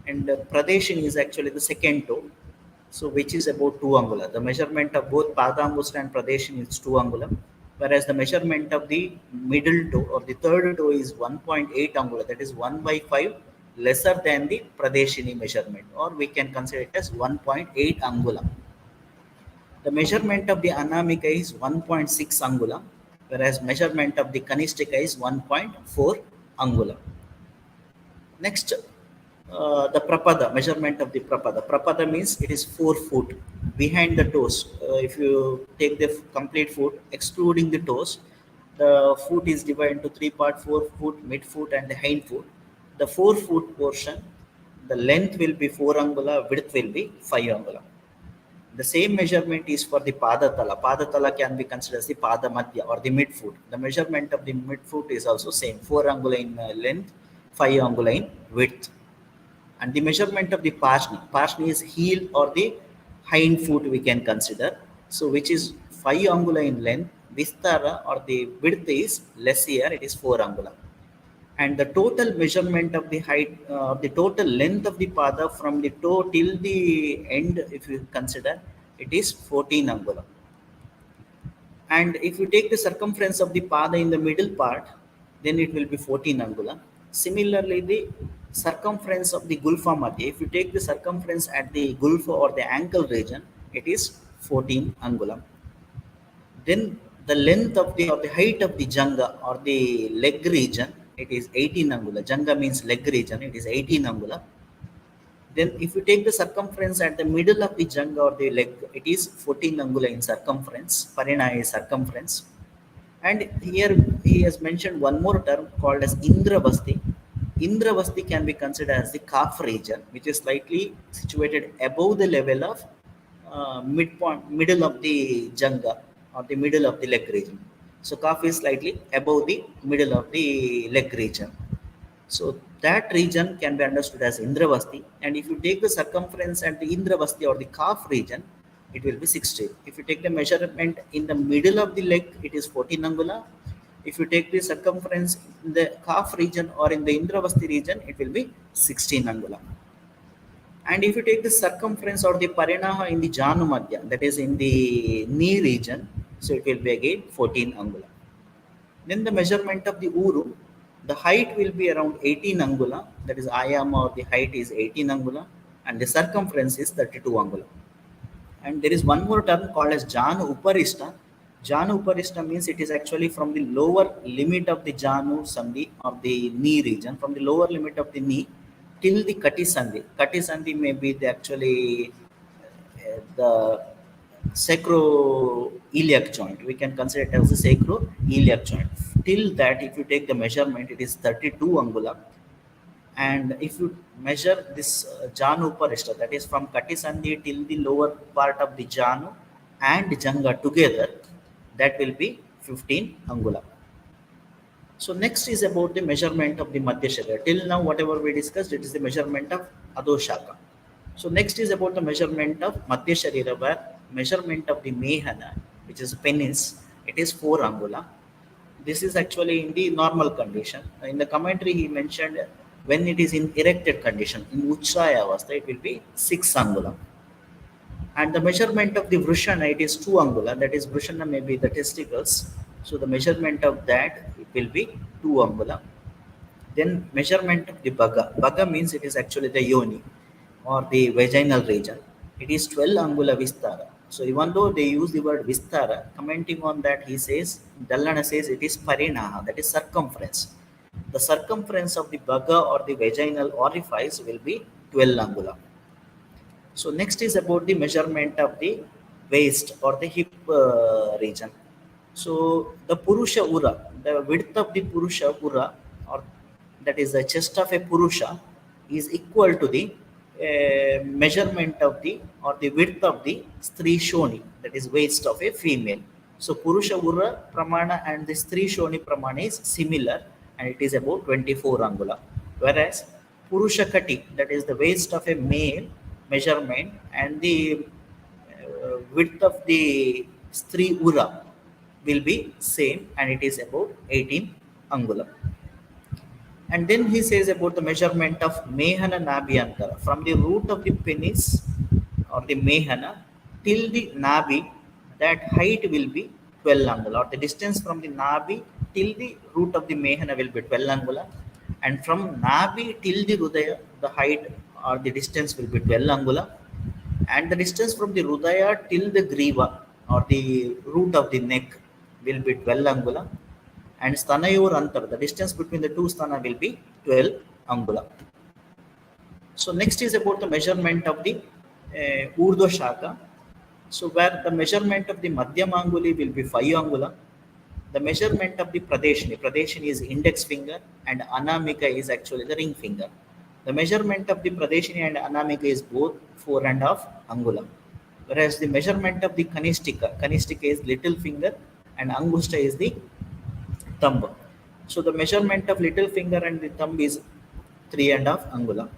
and Pradeshin is actually the second toe, so which is about 2 angula. The measurement of both Pada Angusta and Pradeshin is 2 angula, whereas the measurement of the middle toe or the third toe is 1.8 angula, that is 1 by 5 lesser than the Pradeshini measurement, or we can consider it as 1.8 angula. The measurement of the Anamika is 1.6 angula, whereas measurement of the Kanishtika is 1.4 angula. Next, the Prapada, measurement of the Prapada. Prapada means it is 4 foot behind the toes. If you take the complete foot, excluding the toes, the foot is divided into 3 parts: 4 foot, mid foot, and the hind foot. The 4 foot portion, the length will be 4 angula, width will be 5 angula. The same measurement is for the padatala. Padatala can be considered as the pada madhya or the midfoot. The measurement of the midfoot is also same, 4 angula in length, 5 angula in width. And the measurement of the parshni is heel or the hind foot we can consider. So which is 5 angula in length, vistara or the width is less here, it is 4 angula. And the total measurement of the height, the total length of the pada from the toe till the end, if you consider, it is 14 angula. And if you take the circumference of the pada in the middle part, then it will be 14 angula. Similarly, the circumference of the gulfa madhya, if you take the circumference at the gulfa or the ankle region, it is 14 angula. Then the length of the or the height of the janga or the leg region, it is 18 angula. Janga means leg region, it is 18 angula. Then if you take the circumference at the middle of the janga or the leg, it is 14 angula in circumference. Parina is circumference. And here he has mentioned one more term called as Indravasti. Indravasti can be considered as the calf region, which is slightly situated above the level of middle of the janga or the middle of the leg region. So calf is slightly above the middle of the leg region. So that region can be understood as Indravasti. And if you take the circumference at the Indravasti or the calf region, it will be 60. If you take the measurement in the middle of the leg, it is 14 angula. If you take the circumference in the calf region or in the Indravasti region, it will be 16 angula. And if you take the circumference or the parinaha in the Janu Madhya, that is in the knee region, so it will be again 14 angula. Then the measurement of the Uru, the height will be around 18 angula, that is Ayama or the height is 18 angula, and the circumference is 32 angula. And there is one more term called as Janu Uparishta. Janu Uparishta means it is actually from the lower limit of the Janu Sandhi or the knee region, from the lower limit of the knee till the Kati Sandhi. Kati Sandhi may be the actually the sacroiliac joint. We can consider it as the sacroiliac joint. Till that, if you take the measurement, it is 32 angula. And if you measure this Janu Uparishta, that is from Kati Sandhi till the lower part of the Janu and Janga together, that will be 15 angula. So next is about the measurement of the Madhya Sharira. Till now, whatever we discussed, it is the measurement of Adoshaka. So next is about the measurement of Madhya Sharira, where measurement of the Mehana, which is penis, it is 4 angula. This is actually in the normal condition. In the commentary, he mentioned when it is in erected condition, in Uchraya Avastha, it will be 6 angula. And the measurement of the Vrishana, it is 2 angula, that is Vrishana may be the testicles. So the measurement of that will be 2 angula. Then measurement of the baga. Baga means it is actually the yoni or the vaginal region. It is 12 angula vistara. So even though they use the word vistara, commenting on that he says, Dallana says it is parinaha, that is circumference. The circumference of the baga or the vaginal orifice will be 12 angula. So next is about the measurement of the waist or the hip region. So the Purusha Ura, the width of the Purusha Ura, or that is the chest of a Purusha, is equal to the measurement of the or the width of the Stri Shoni, that is waist of a female. So Purusha Ura Pramana and the Stri Shoni Pramana is similar, and it is about 24 angula. Whereas Purusha Kati, that is the waist of a male measurement, and the width of the Stri Ura will be same, and it is about 18 angula. And then he says about the measurement of Mehana Nabhyantara from the root of the penis or the Mehana till the Nabi, that height will be 12 angula, or the distance from the Nabi till the root of the Mehana will be 12 angula, and from Nabi till the Rudaya, the height or the distance will be 12 angula, and the distance from the Rudaya till the Griva or the root of the neck will be 12 angula, and Stanayor Antar, the distance between the two sthana will be 12 angula. So next is about the measurement of the Urdhva Shaka. So where the measurement of the Madhyam Anguli will be 5 angula. The measurement of the Pradeshini is index finger, and Anamika is actually the ring finger. The measurement of the Pradeshini and Anamika is both 4.5 angula. Whereas the measurement of the Kanistika is little finger, and Angusta is the thumb. So the measurement of little finger and the thumb is 3.5 angula.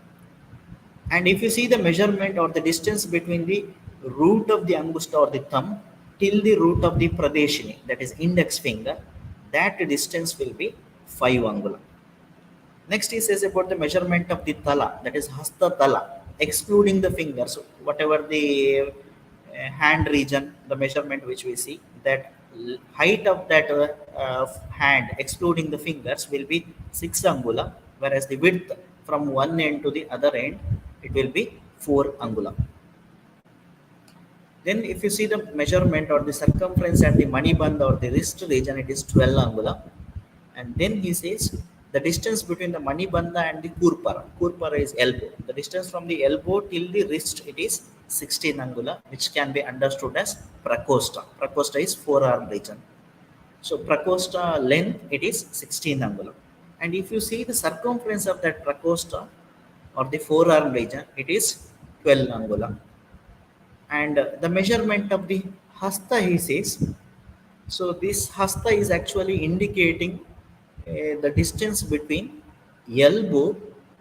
And if you see the measurement or the distance between the root of the angusta or the thumb till the root of the pradeshini, that is index finger, that distance will be 5 angula. Next he says about the measurement of the tala, that is hasta tala, excluding the fingers. So whatever the hand region, the measurement which we see, that height of that hand excluding the fingers will be 6 angula, whereas the width from one end to the other end, it will be 4 angula. Then if you see the measurement or the circumference at the maniband or the wrist region, it is 12 angula. And then he says the distance between the manibandha and the kurpara is elbow. The distance from the elbow till the wrist, it is 16 angula, which can be understood as prakosta. Prakosta is forearm region. So prakosta length, it is 16 angula. And if you see the circumference of that prakosta or the forearm region, it is 12 angula. And the measurement of the hasta, he says, so this hasta is actually indicating the distance between elbow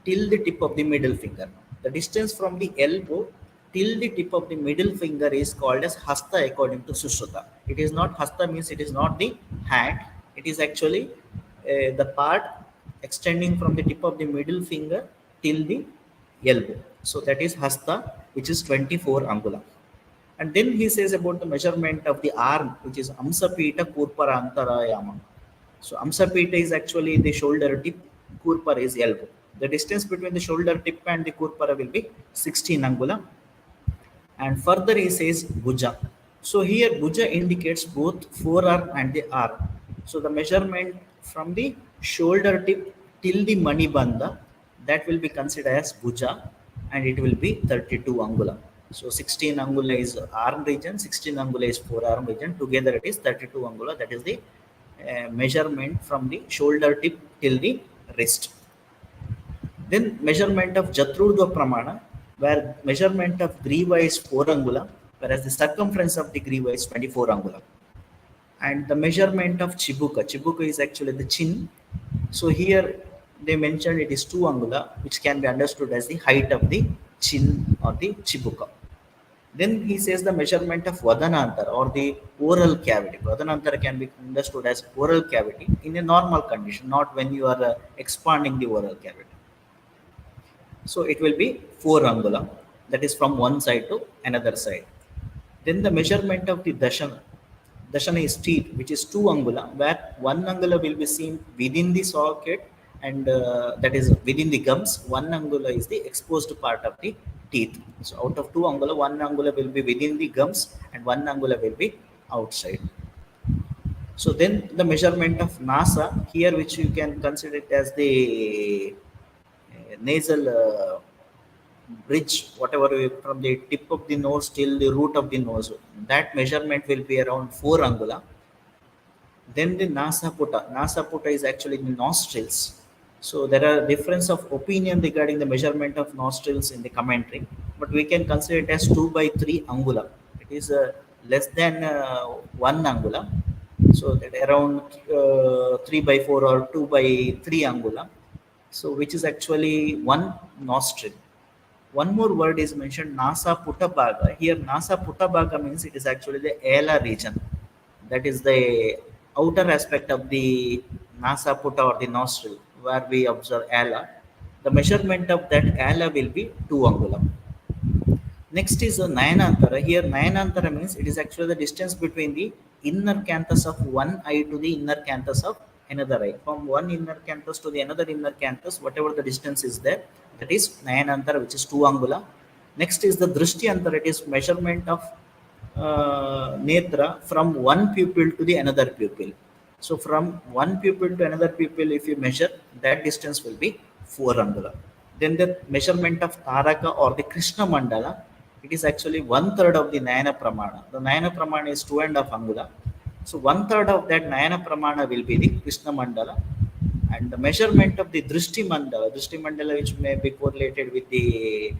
till the tip of the middle finger. The distance from the elbow till the tip of the middle finger is called as hasta according to Sushruta. It is not hasta means it is not the hand. It is actually the part extending from the tip of the middle finger till the elbow. So that is hasta, which is 24 angula. And then he says about the measurement of the arm, which is Amsapita Kurpara Antarayama. So Amsapita is actually the shoulder tip, Kurpara is elbow. The distance between the shoulder tip and the Kurpara will be 16 angula. And further he says Bhuja. So here Bhuja indicates both forearm and the arm. So the measurement from the shoulder tip till the Manibandha, that will be considered as Bhuja, and it will be 32 angula. So 16 angula is arm region, 16 angula is forearm region. Together it is 32 angula. That is the measurement from the shoulder tip till the wrist. Then measurement of Jatrurdhva Pramana, where measurement of Griva is 4 angula, whereas the circumference of the Griva is 24 angula. And the measurement of Chibuka is actually the chin. So here they mentioned it is 2 angula, which can be understood as the height of the chin or the Chibuka. Then he says the measurement of Vadanantara or the oral cavity. Vadanantara can be understood as oral cavity in a normal condition, not when you are expanding the oral cavity. So it will be 4 angula, that is from one side to another side. Then the measurement of the Dashana. Dashana is teeth, which is 2 angula, where 1 angula will be seen within the socket, and that is within the gums. 1 angula is the exposed part of the teeth. So out of 2 angula, 1 angula will be within the gums, and 1 angula will be outside. So then the measurement of NASA here, which you can consider it as the nasal bridge, whatever from the tip of the nose till the root of the nose, that measurement will be around 4 angula. Then the Nasa puta is actually the nostrils. So there are difference of opinion regarding the measurement of nostrils in the commentary, but we can consider it as 2 by 3 angula. It is less than 1 angula, so that around 3 by 4 or 2 by 3 angula. So which is actually one nostril. One more word is mentioned, Nasa Puttabaga. Here, Nasa Puttabaga means it is actually the ala region. That is the outer aspect of the Nasa Putta or the nostril where we observe ala. The measurement of that ala will be 2 angula. Next is a Nayanantara. Here, Nayanantara means it is actually the distance between the inner canthus of one eye to the inner canthus of another eye. From one inner canthus to the another inner canthus, whatever the distance is there, that is Nayanantara, which is 2 angula. Next is the Drishti Antara. It is measurement of netra from one pupil to the another pupil. So from one pupil to another pupil, if you measure, that distance will be 4 angula. Then the measurement of Taraka or the Krishna Mandala, it is actually 1/3 of the Nayana Pramana. The Nayana Pramana is 2.5 angula. So 1/3 of that Nayana Pramana will be the Krishna Mandala. And the measurement of the Drishti Mandala, which may be correlated with the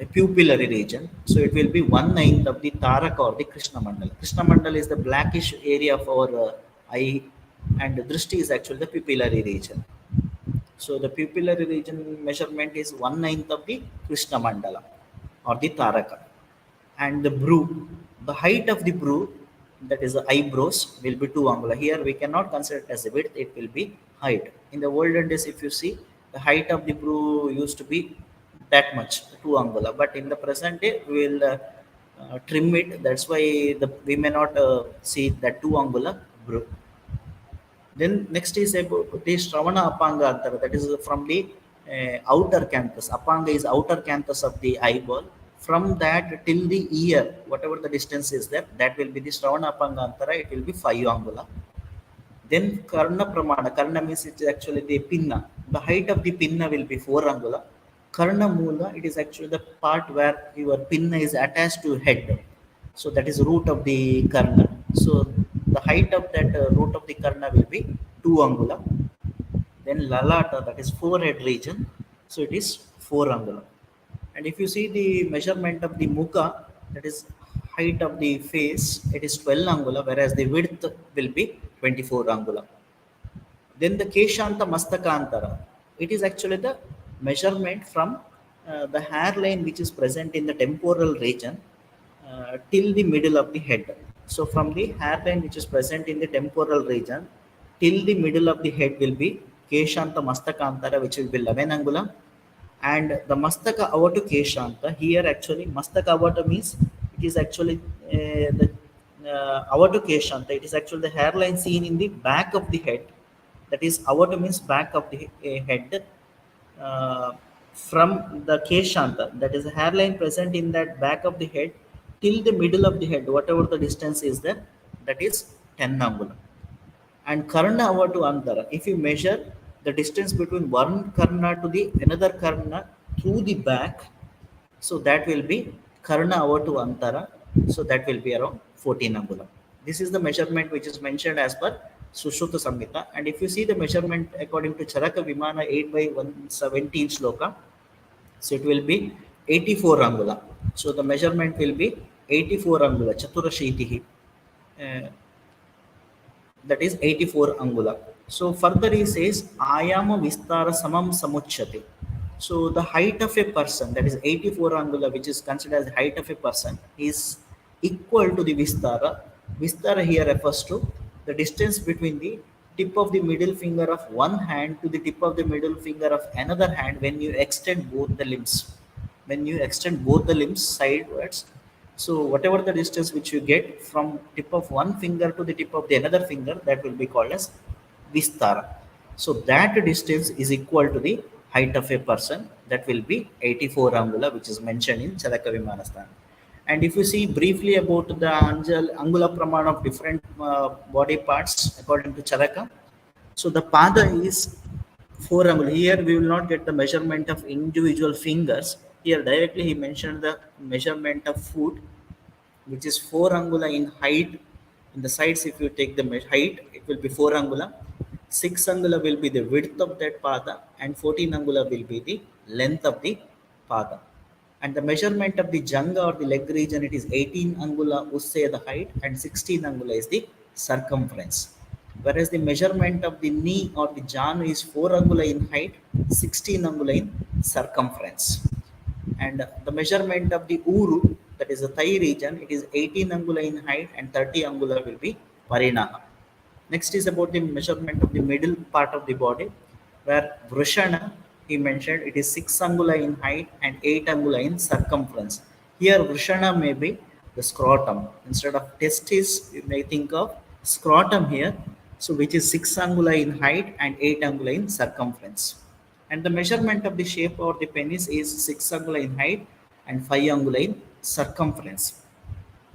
a pupillary region. So it will be 1/9 of the Taraka or the Krishna Mandala. Krishna Mandala is the blackish area of our eye, and the Drishti is actually the pupillary region. So the pupillary region measurement is 1/9 of the Krishna Mandala or the Taraka. And the brow, the height of the brow, that is the eyebrows, will be 2 angula. Here we cannot consider it as a width, it will be height. In the olden days, if you see, the height of the brow used to be that much, 2 angula. But in the present day, we will trim it. That's why we may not see that 2 angula brow. Then next is about the Shravana Apanga Antara, that is from the outer canthus. Apanga is outer canthus of the eyeball. From that till the ear, whatever the distance is there, that will be the Shravana Apanga Antara. It will be 5 angula. Then Karna Pramana. Karna means it is actually the pinna. The height of the pinna will be 4 angula. Karna Mula, it is actually the part where your pinna is attached to head. So that is root of the Karna. So the height of that root of the Karna will be 2 angula. Then Lalata, that is forehead region. So it is 4 angula. And if you see the measurement of the Mukha, that is height of the face, it is 12 angula, whereas the width will be 24 angula. Then the Keshanta Mastakantara, it is actually the measurement from the hairline which is present in the temporal region till the middle of the head. So from the hairline which is present in the temporal region till the middle of the head will be Keshanta Mastakantara, which will be 11 angula. And the Mastaka Avatu Keshanta, here actually Mastaka Avata means it is actually the Avatu Keshanta, it is actually the hairline seen in the back of the head. That is, Avata means back of the head. From the Keshanta, that is the hairline present in that back of the head till the middle of the head, whatever the distance is there, that is 10 angula. And Karna Avatu Antara, if you measure the distance between one Karna to the another Karna through the back, so that will be Karna Avatu Antara, so that will be around 14 angula. This is the measurement which is mentioned as per Sushruta Samhita. And if you see the measurement according to Charaka Vimana 8 by 117 sloka, so it will be 84 angula. So the measurement will be 84 angula, Chaturashitihi. That is 84 angula. So further he says, Ayama Vistara Samam Samuchati. So the height of a person, that is 84 angula, which is considered as the height of a person, is equal to the Vistara. Vistara here refers to the distance between the tip of the middle finger of one hand to the tip of the middle finger of another hand when you extend both the limbs. When you extend both the limbs sidewards, So whatever the distance which you get from tip of one finger to the tip of the another finger, that will be called as vistara. So that distance is equal to the height of a person, that will be 84 angula, which is mentioned in Charaka Vimanasthana. And if you see briefly about the Angula Pramana of different body parts according to Charaka, so the pada is 4 angula. Here we will not get the measurement of individual fingers. Here directly he mentioned the measurement of foot, which is 4 angula in height. In the sides, if you take the height, it will be 4 angula. 6 angula will be the width of that pada, and 14 angula will be the length of the pada. And the measurement of the janga or the leg region, it is 18 angula usse the height, and 16 angula is the circumference. Whereas the measurement of the knee or the janu is 4 angula in height, 16 angula in circumference. And the measurement of the uru, that is the thigh region, it is 18 angula in height, and 30 angula will be parinaha. Next is about the measurement of the middle part of the body, where vrishana, he mentioned, it is 6 angula in height and 8 angula in circumference. Here vrishana may be the scrotum. Instead of testis, you may think of scrotum here, so which is 6 angula in height and 8 angula in circumference. And the measurement of the shape of the penis is 6 angula in height and 5 angula in circumference.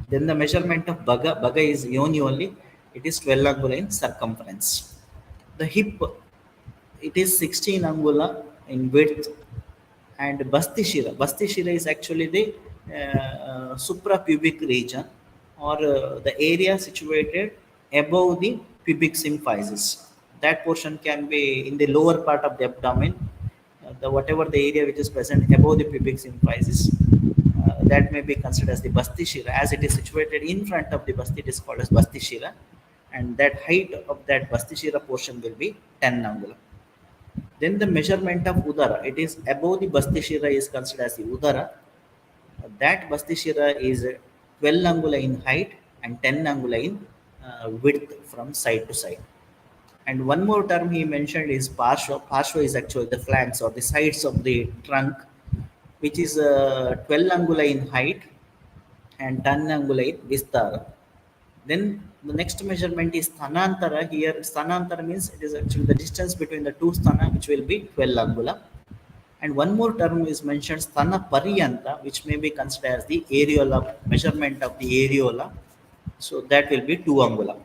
Then the measurement of baga is yoni only, it is 12 angula in circumference. The hip, it is 16 angula in width. And basti shira is actually the suprapubic region, or the area situated above the pubic symphysis. That portion can be in the lower part of the abdomen, the whatever the area which is present above the pubic symphysis, that may be considered as the basti shira. As it is situated in front of the basti, it is called as basti shira, and that height of that basti shira portion will be 10 angula. Then the measurement of udara, it is above the basti shira, is considered as the udara. That basti shira is 12 angula in height and 10 angula in width from side to side. And one more term he mentioned is parshva. Parshva is actually the flanks or the sides of the trunk, which is 12 angula in height and 10 angula in vistara. Then the next measurement is sthanantara. Here sthanantara means it is actually the distance between the two sthana, which will be 12 angula. And one more term is mentioned, sthana pariyanta, which may be considered as the areola, measurement of the areola. So that will be 2 angula.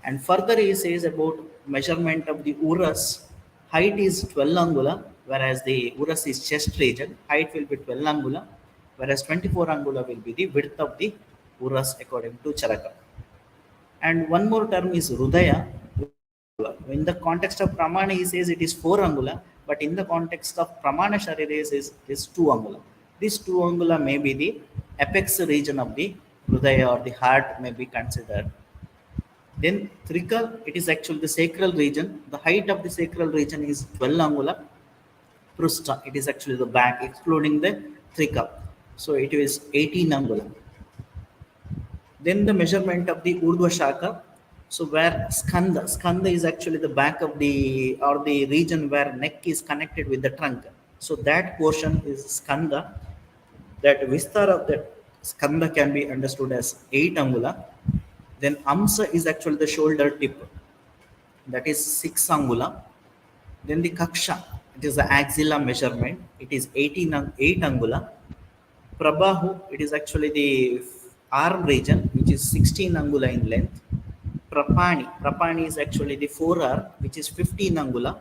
And further he says about measurement of the urus, height is 12 angula, whereas the urus is chest region, height will be 12 angula, whereas 24 angula will be the width of the urus according to Charaka. And one more term is Rudaya. In the context of Pramana, he says it is 4 angula, but in the context of Pramana Sharira, he says it is 2 angula. This 2 angula may be the apex region of the Rudaya, or the heart may be considered. Then Trika, it is actually the sacral region. The height of the sacral region is 12 angula. Prusta, it is actually the back, excluding the Trika. So it is 18 angula. Then the measurement of the Urdhva Shaka. So where skanda is actually the back of the, or the region where neck is connected with the trunk. So that portion is skanda. That vistar of that skanda can be understood as 8 angula. Then amsa is actually the shoulder tip. That is 6 angula. Then the kaksha, it is the axilla measurement. It is 8 angula. Prabahu, it is actually the arm region, which is 16 angula in length. Prapani is actually the forearm, which is 15 angula.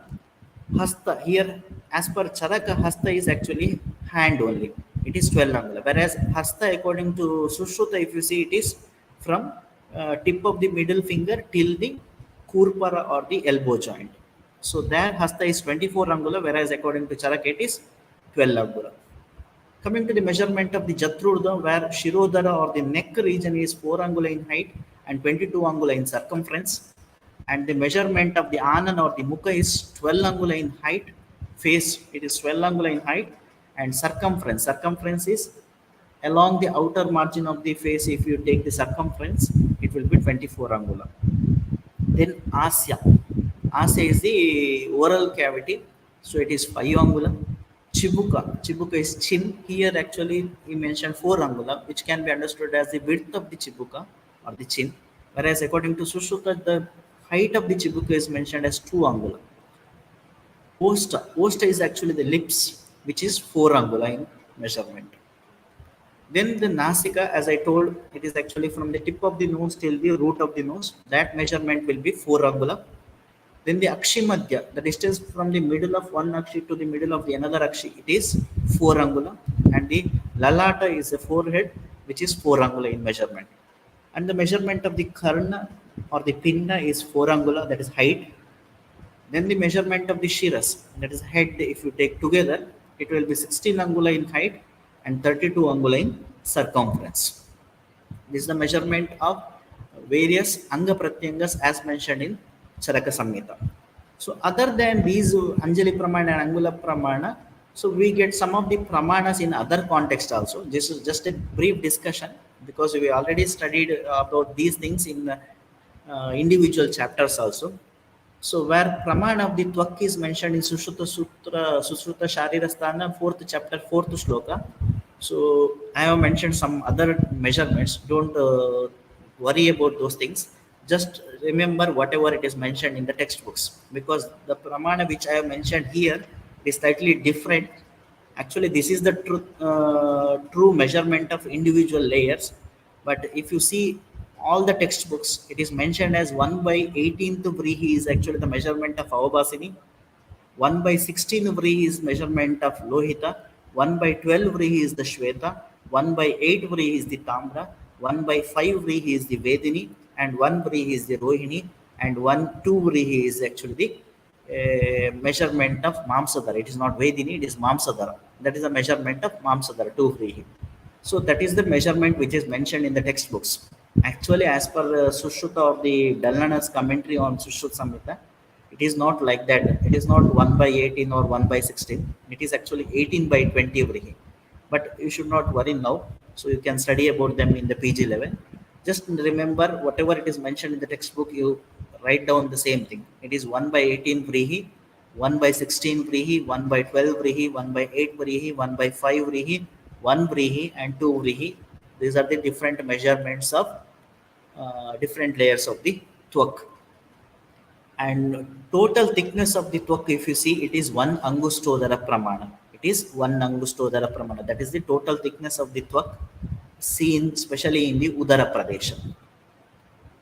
Hasta, here as per Charaka, hasta is actually hand only. It is 12 angula. Whereas hasta, according to Sushruta, if you see, it is from tip of the middle finger till the kurpara or the elbow joint. So there hasta is 24 angula, whereas according to Charaka, it is 12 angula. Coming to the measurement of the Jatrurdha, where Shirodhara or the neck region is 4 angula in height and 22 angula in circumference. And the measurement of the Anan or the Mukha is 12 angula in height. Face, it is 12 angula in height, and circumference. Circumference is along the outer margin of the face. If you take the circumference, it will be 24 angula. Then Asya. Asya is the oral cavity. So it is 5 angula. Chibuka is chin. Here actually he mentioned 4 angula, which can be understood as the width of the chibuka or the chin. Whereas according to Sushruta, the height of the chibuka is mentioned as 2 angula. Osta is actually the lips, which is 4 angula in measurement. Then the nasika, as I told, it is actually from the tip of the nose till the root of the nose. That measurement will be 4 angula. Then the Akshimadhya, the distance from the middle of one Akshi to the middle of the another Akshi, it is 4 angula. And the Lalata is the forehead, which is 4 angula in measurement. And the measurement of the Karna or the Pinna is 4 angula, that is height. Then the measurement of the Shiras, that is head, if you take together, it will be 16 angula in height and 32 angula in circumference. This is the measurement of various Anga Pratyangas as mentioned in Charaka Samhita. So other than these Anjali Pramana and Angula Pramana, so we get some of the Pramanas in other context also. This is just a brief discussion because we already studied about these things in individual chapters also. So where Pramana of the Twak is mentioned in Susruta Sharira Sthana, 4th chapter, 4th shloka. So I have mentioned some other measurements. Don't worry about those things. Just remember whatever it is mentioned in the textbooks, because the Pramana which I have mentioned here is slightly different. Actually, this is the true measurement of individual layers. But if you see all the textbooks, it is mentioned as 1 by 18th Vrihi is actually the measurement of Avabhasini. 1 by 16 Vrihi is measurement of Lohita. 1 by 12 Vrihi is the Shweta. 1 by 8 Vrihi is the Tamra. 1 by 5 Vrihi is the Vedini. And 1 Vrihi is the Rohini. And 2 Vrihi is actually the measurement of Mamsadara. It is not Vedini, it is Mamsadara. That is the measurement of Mamsadara, 2 Vrihi. So that is the measurement which is mentioned in the textbooks. Actually, as per Sushruta of the Dalana's commentary on Sushruta Samhita, it is not like that. It is not 1 by 18 or 1 by 16. It is actually 18 by 20 Vrihi. But you should not worry now. So you can study about them in the PG level. Just remember whatever it is mentioned in the textbook, you write down the same thing. It is 1 by 18 Vrihi, 1 by 16 Vrihi, 1 by 12 Vrihi, 1 by 8 Vrihi, 1 by 5 Vrihi, 1 Vrihi, and 2 Vrihi. These are the different measurements of different layers of the twak. And total thickness of the twak, if you see, it is 1 angustodhara pramana. It is 1 angustodhara pramana. That is the total thickness of the twak seen especially in the Udara Pradesh.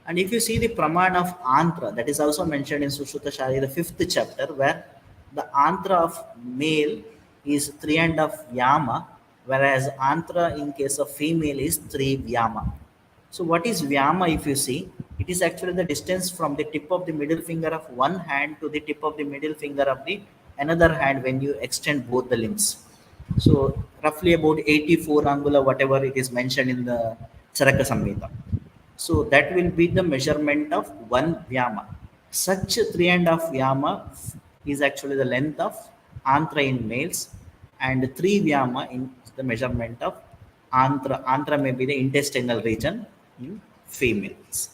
And if you see the Pramana of Antra, that is also mentioned in Sushruta Shari, the 5th chapter, where the Antra of male is 3.5 Vyama, whereas Antra in case of female is 3 Vyama. So what is Vyama if you see? It is actually the distance from the tip of the middle finger of one hand to the tip of the middle finger of the another hand when you extend both the limbs. So roughly about 84 angula, whatever it is mentioned in the Charaka Samhita. So that will be the measurement of 1 Vyama. Such 3.5 Vyama is actually the length of Antra in males, and 3 Vyama in the measurement of Antra. Antra may be the intestinal region in females.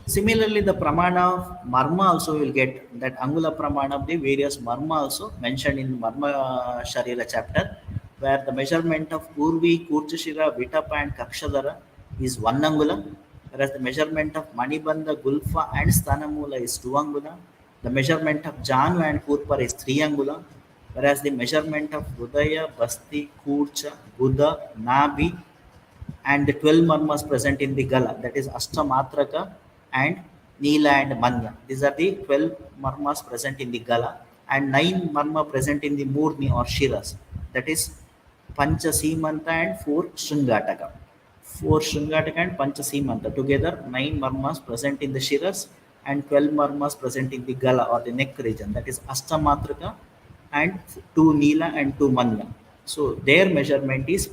Similarly, the Pramana of Marma also will get that Angula Pramana of the various Marma also mentioned in Marma Sharira chapter, where the measurement of Urvi, Kurchashira, Vitapa, and Kakshadara is 1 Angula, whereas the measurement of Manibandha, Gulfa, and Sthanamula is 2 Angula. The measurement of Janu and Kurpar is 3 Angula, whereas the measurement of Hudaya, Basti, Kurcha, Buddha, Nabi, and the 12 marmas present in the gala, that is Ashtamatraka and Neela and Manya. These are the 12 marmas present in the gala, and 9 marma present in the Murni or Shiras, that is Pancha Simanta and 4 Shungataka. 4 Shungataka and Pancha Simanta. Together 9 marmas present in the Shiras and 12 marmas present in the gala or the neck region, that is Ashtamatraka and 2 Neela and 2 Manya. So their measurement is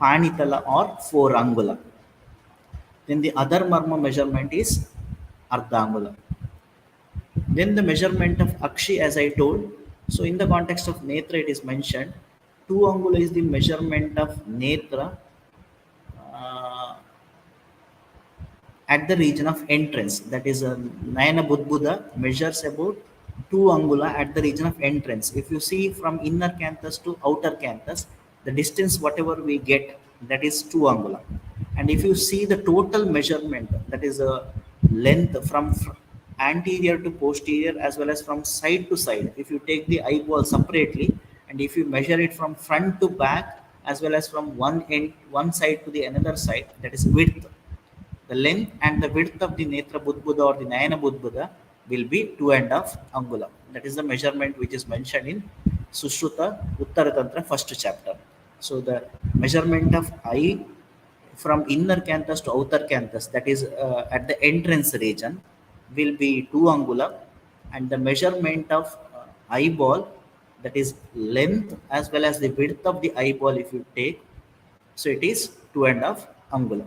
Panitala or 4 angula. Then the other marma measurement is Ardhangula. Then the measurement of Akshi, as I told. So in the context of Netra, it is mentioned 2 angula is the measurement of Netra uh, at the region of entrance. That is Nayana Budbuddha measures about 2 angula at the region of entrance. If you see from inner canthus to outer canthus, the distance whatever we get, that is 2 angula. And if you see the total measurement, that is a length from anterior to posterior as well as from side to side, if you take the eyeball separately and if you measure it from front to back as well as from one end one side to the another side, that is width. The length and the width of the Netra Budbuda or the Nayana Budbuda will be 2.5 angula. That is the measurement which is mentioned in Sushruta Uttaratantra first chapter. So the measurement of eye from inner canthus to outer canthus, that is at the entrance region, will be 2 angula, and the measurement of eyeball, that is length as well as the width of the eyeball if you take, so it is 2.5 angula.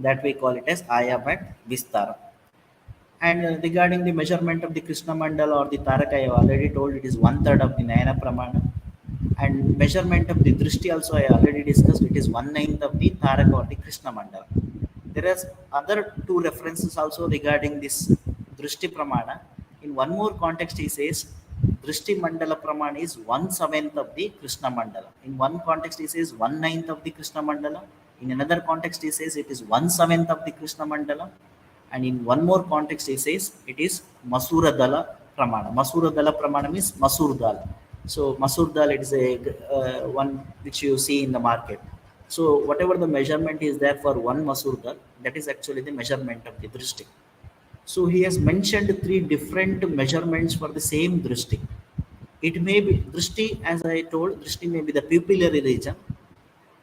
That we call it as Ayam and Vistara. And regarding the measurement of the Krishna Mandala or the Taraka, I have already told it is one third of the Nayana Pramana. And measurement of the Drishti also I already discussed, it is one ninth of the Taraka or the Krishna Mandala. There is other two references also regarding this Drishti Pramana. In one more context, he says Drishti Mandala Pramana is 1/7 of the Krishna Mandala. In one context, he says 1/9 of the Krishna Mandala. In another context, he says it is 1/7 of the Krishna Mandala. And in one more context, he says it is Masura Dala Pramana. Masura Dala Pramana means Masur Dal. So Masur Dal, it is a one which you see in the market. So whatever the measurement is there for one Masur Dal, that is actually the measurement of the Drishti. So he has mentioned three different measurements for the same Drishti. It may be Drishti, as I told, Drishti may be the pupillary region,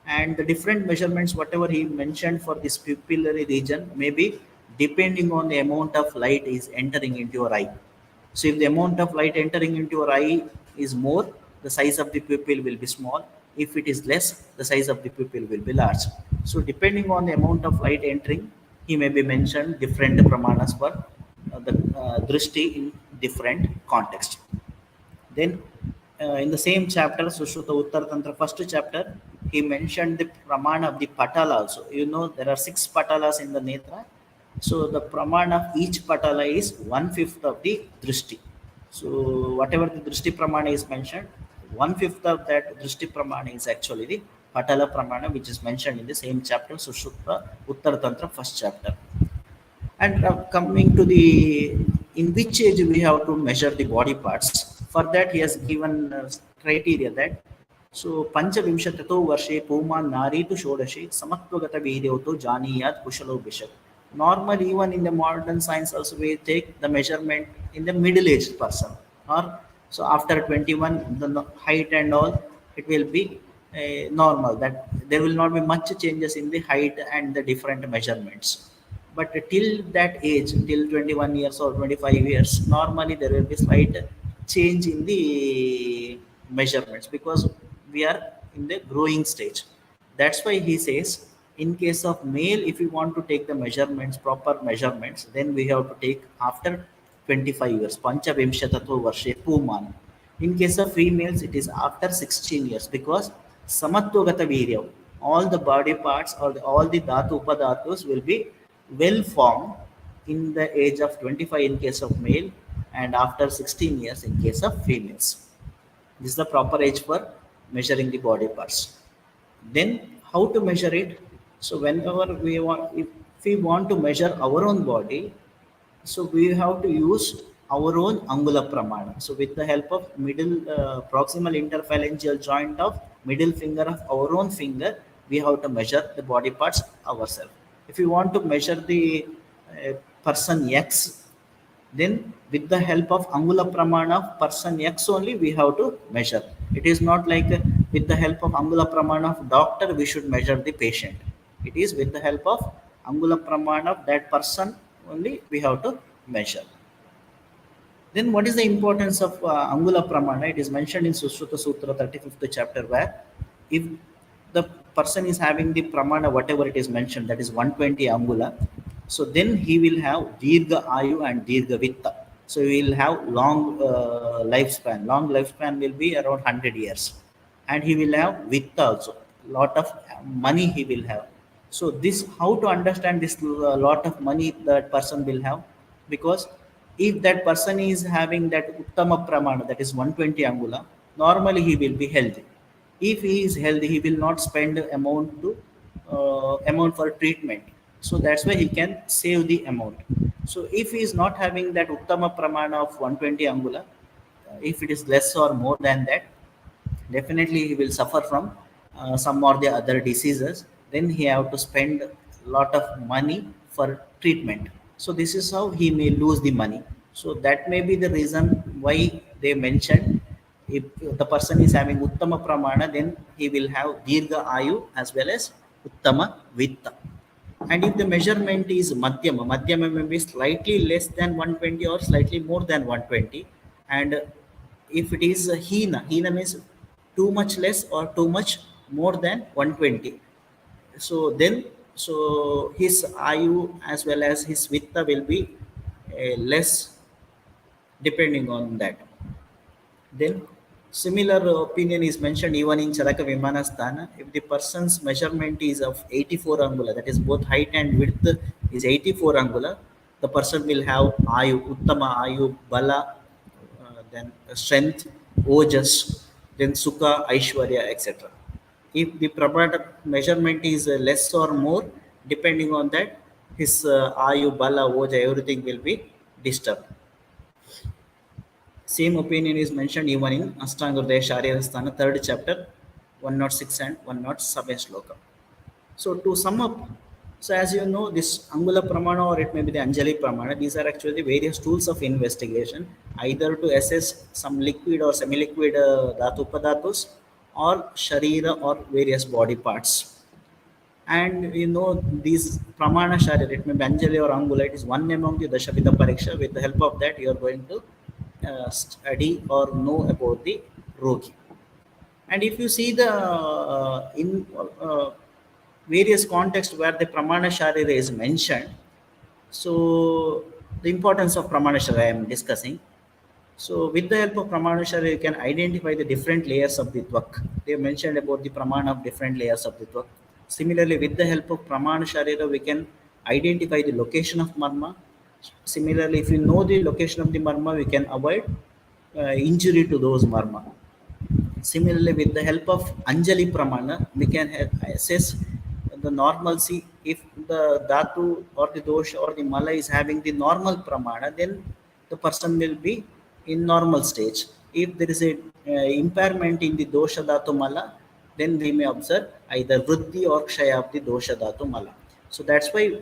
and the different measurements whatever he mentioned for this pupillary region may be depending on the amount of light is entering into your eye. So if the amount of light entering into your eye is more, the size of the pupil will be small. If it is less, the size of the pupil will be large. So depending on the amount of light entering, he may be mentioned different pramanas for the drishti in different context. Then, in the same chapter, Sushruta Uttar Tantra, first chapter, he mentioned the pramana of the patala also. You know, there are 6 patalas in the netra. So, the pramana of each patala is 1/5 of the drishti. So, whatever the drishti pramana is mentioned, 1/5 of that drishti pramana is actually the patala pramana, which is mentioned in the same chapter, Sushruta Uttar Tantra, first chapter. And coming to the in which age we have to measure the body parts. For that, he has given criteria that so Panchavimshatato Varshe Puman Nari to Shodashi Samatvagata Videoto Janiyat Kushalo Bishop. Normally, even in the modern science, also we take the measurement in the middle-aged person, or so after 21, the height and all it will be normal. That there will not be much changes in the height and the different measurements. But till that age, till 21 years or 25 years, normally there will be slight change in the measurements because we are in the growing stage. That's why he says, in case of male, if you want to take the measurements, proper measurements, then we have to take after 25 years. Pancha Vimshatato Varshe Puman. In case of females, it is after 16 years because Samatvagata Virya, all the body parts or all the Dhatu Upadhatus will be well formed in the age of 25 in case of male and after 16 years in case of females. This is the proper age for measuring the body parts. Then how to measure it? So whenever we want, if we want to measure our own body, so we have to use our own Angula Pramana. So with the help of middle proximal interphalangeal joint of middle finger of our own finger, we have to measure the body parts ourselves. If you want to measure the person X, then with the help of Angula Pramana of person X only we have to measure. It is not like with the help of Angula Pramana of doctor we should measure the patient. It is with the help of Angula Pramana of that person only we have to measure. Then what is the importance of Angula Pramana? It is mentioned in Sushruta Sutra 35th chapter where if the person is having the Pramana, whatever it is mentioned, that is 120 Angula, so then he will have Dirga Ayu and Dirga Vitta. So he will have long lifespan. Long lifespan will be around 100 years. And he will have Vitta also. Lot of money he will have. So this, how to understand this lot of money that person will have? Because If that person is having that uttama pramana, that is 120 angula, normally he will be healthy. If he is healthy, he will not spend amount for treatment. So that's why he can save the amount. So if he is not having that uttama pramana of 120 angula, if it is less or more than that, definitely he will suffer from some or the other diseases. Then he have to spend a lot of money for treatment. So this is how he may lose the money. So that may be the reason why they mentioned, if the person is having uttama pramana, then he will have dirgha ayu as well as uttama vitta. And if the measurement is madhyama may be slightly less than 120 or slightly more than 120. And if it is a hina means too much less or too much more than 120. So then, so his ayu as well as his vitta will be less depending on that. Then similar opinion is mentioned even in Charaka Vimanasthana. If the person's measurement is of 84 angula, that is both height and width is 84 angula, the person will have Ayu, Uttama Ayu, Bala, then strength, Ojas, then Sukha, Aishwarya, etc. If the Prabhat measurement is less or more, depending on that, his Ayu, Bala, Oja, everything will be disturbed. Same opinion is mentioned even in Ashtanga Sharira Sthana, third chapter, 106 and 107 sloka. So to sum up, so as you know, this Angula Pramana or it may be the Anjali Pramana, these are actually the various tools of investigation, either to assess some liquid or semi-liquid dhatu padatus or Sharira or various body parts. And you know, these Pramana Sharira, it may be Anjali or Angula, it is one among the Dashavida Pariksha. With the help of that, you are going to study or know about the Rogi. And if you see the in various contexts where the Pramana Sharira is mentioned, so the importance of Pramana Sharira I am discussing. So with the help of Pramana Sharira, you can identify the different layers of the Tvak. They mentioned about the Pramana of different layers of the Tvak. Similarly, with the help of Pramana Sharira, we can identify the location of Marma. Similarly, if you know the location of the Marma, we can avoid injury to those Marma. Similarly, with the help of Anjali Pramana, we can assess the normalcy. If the Dhatu or the Dosha or the Mala is having the normal Pramana, then the person will be in normal stage. If there is a impairment in the Dosha Dhatu Mala, then we may observe either Vriddhi or Kshaya of the Dosha Dhatu Mala. So that's why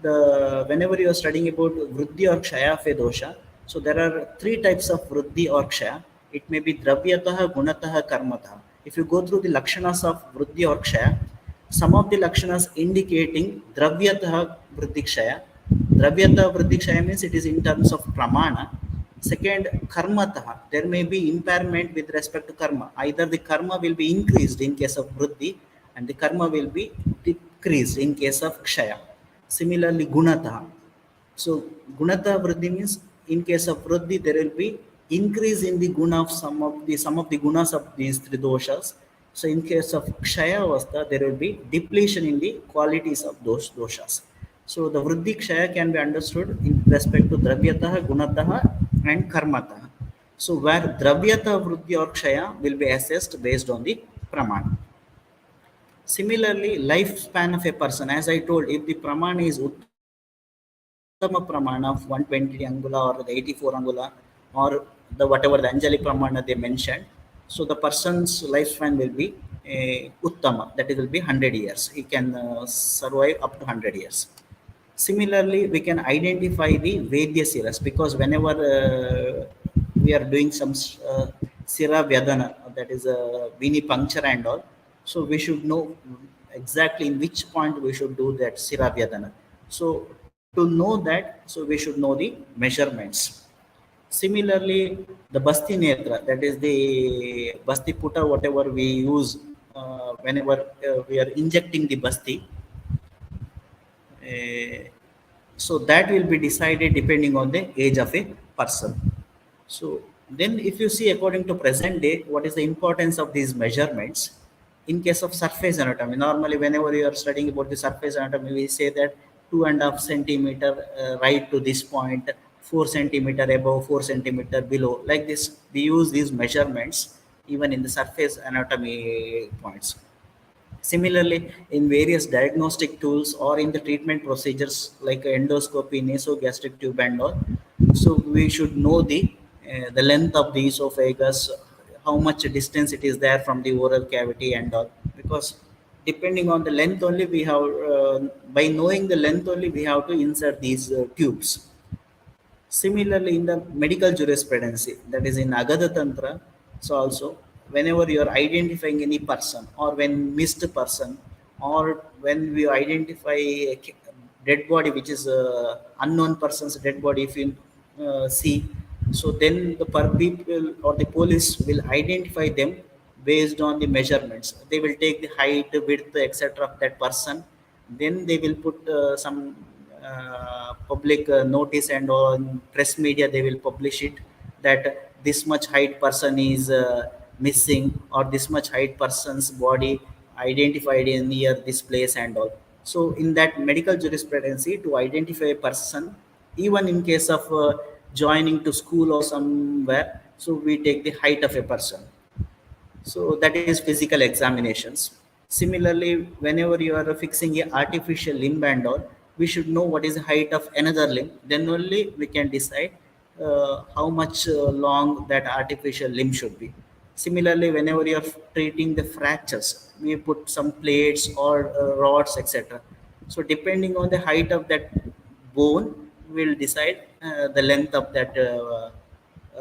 the whenever you are studying about Vriddhi or Kshaya of a dosha, so there are three types of Vriddhi or Kshaya. It may be Dravyataha, Gunataha, Karmataha. If you go through the Lakshanas of Vriddhi or Kshaya, some of the Lakshanas indicating Dravyataha Vriddhi Kshaya. Dravyataha Vriddhi Kshaya means it is in terms of Pramana. Second, Karmataha. There may be impairment with respect to karma. Either the karma will be increased in case of Vriddhi and the karma will be decreased in case of Kshaya. Similarly, Gunataha. So gunata vriddhi means in case of vriddhi there will be increase in the guna of some of the gunas of these three doshas. So in case of kshaya avastha there will be depletion in the qualities of those doshas. So the vriddhi kshaya can be understood in respect to dravyataha, gunataha and karmataha. So where dravyata vriddhi or kshaya will be assessed based on the pramana. Similarly, lifespan of a person, as I told, if the pramana is uttama pramana of 120 angula or the 84 angula or the whatever the Anjali pramana they mentioned, so the person's lifespan will be uttama, that it will be 100 years. He can survive up to 100 years. Similarly, we can identify the Vedya siras because whenever we are doing some sira vyadana, that is a vini puncture and all, so we should know exactly in which point we should do that sira vyadana. So to know that, so we should know the measurements. Similarly, the basti netra, that is the basti puta, whatever we use whenever we are injecting the basti. Uh, so that will be decided depending on the age of a person. So then if you see according to present day, what is the importance of these measurements in case of surface anatomy? Normally, whenever you are studying about the surface anatomy, we say that 2.5 centimeter right to this point 4 centimeter above, 4 centimeter below. Like this, we use these measurements even in the surface anatomy points. Similarly, in various diagnostic tools or in the treatment procedures like endoscopy, nasogastric tube, and all, so we should know the length of the esophagus, how much distance it is there from the oral cavity, and all. Because depending on the length only, we have by knowing the length only, we have to insert these tubes. Similarly, in the medical jurisprudence, that is in Agada Tantra, so also whenever you are identifying any person or when missed person or when we identify a dead body which is a unknown person's dead body, if you see, so then the people or the police will identify them based on the measurements. They will take the height, width, etc. of that person. Then they will put some public notice, and on press media they will publish it that this much height person is missing, or this much height person's body identified in near this place, and all. So in that medical jurisprudence, to identify a person, even in case of joining to school or somewhere, so we take the height of a person. So that is physical examinations. Similarly, whenever you are fixing a artificial limb and all, we should know what is the height of another limb. Then only we can decide how much long that artificial limb should be. Similarly, whenever you are treating the fractures, we put some plates or rods, etc. So depending on the height of that bone, will decide the length of that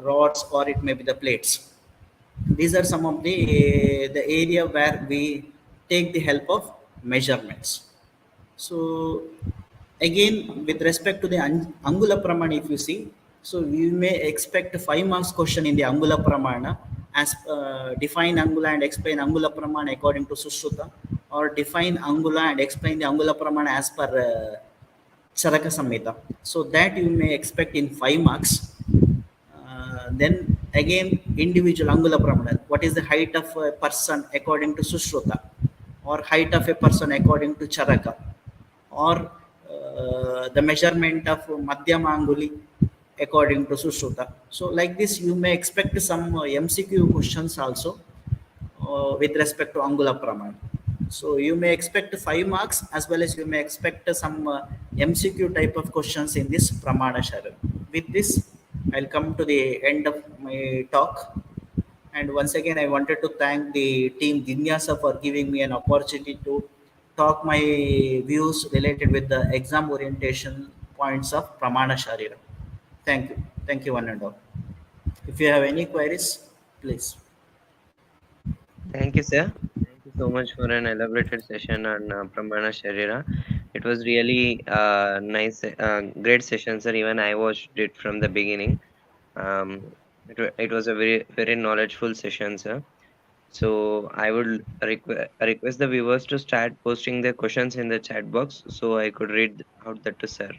rods, or it may be the plates. These are some of the area where we take the help of measurements. So again, with respect to the Angula Pramana, if you see, so you may expect a 5 marks question in the Angula Pramana as define Angula and explain Angula Pramana according to Sushruta, or define Angula and explain the Angula Pramana as per Charaka Samhita. So that you may expect in 5 marks. Then again, individual Angula Pramana. What is the height of a person according to Sushruta, or height of a person according to Charaka, or the measurement of Madhyama Anguli according to Sushruta. So like this, you may expect some MCQ questions also with respect to Angula Pramana. So you may expect 5 marks, as well as you may expect some MCQ type of questions in this Pramana Sharira. With this, I'll come to the end of my talk. And once again, I wanted to thank the team Jignasa for giving me an opportunity to talk my views related with the exam orientation points of Pramana Sharira. Thank you. Thank you, one and all. If you have any queries, please. Thank you, sir. Thank you so much for an elaborated session on Pramana Sharira. It was really nice, great session, sir. Even I watched it from the beginning. It was a very knowledgeful session, sir. So I would request the viewers to start posting their questions in the chat box so I could read out that to sir.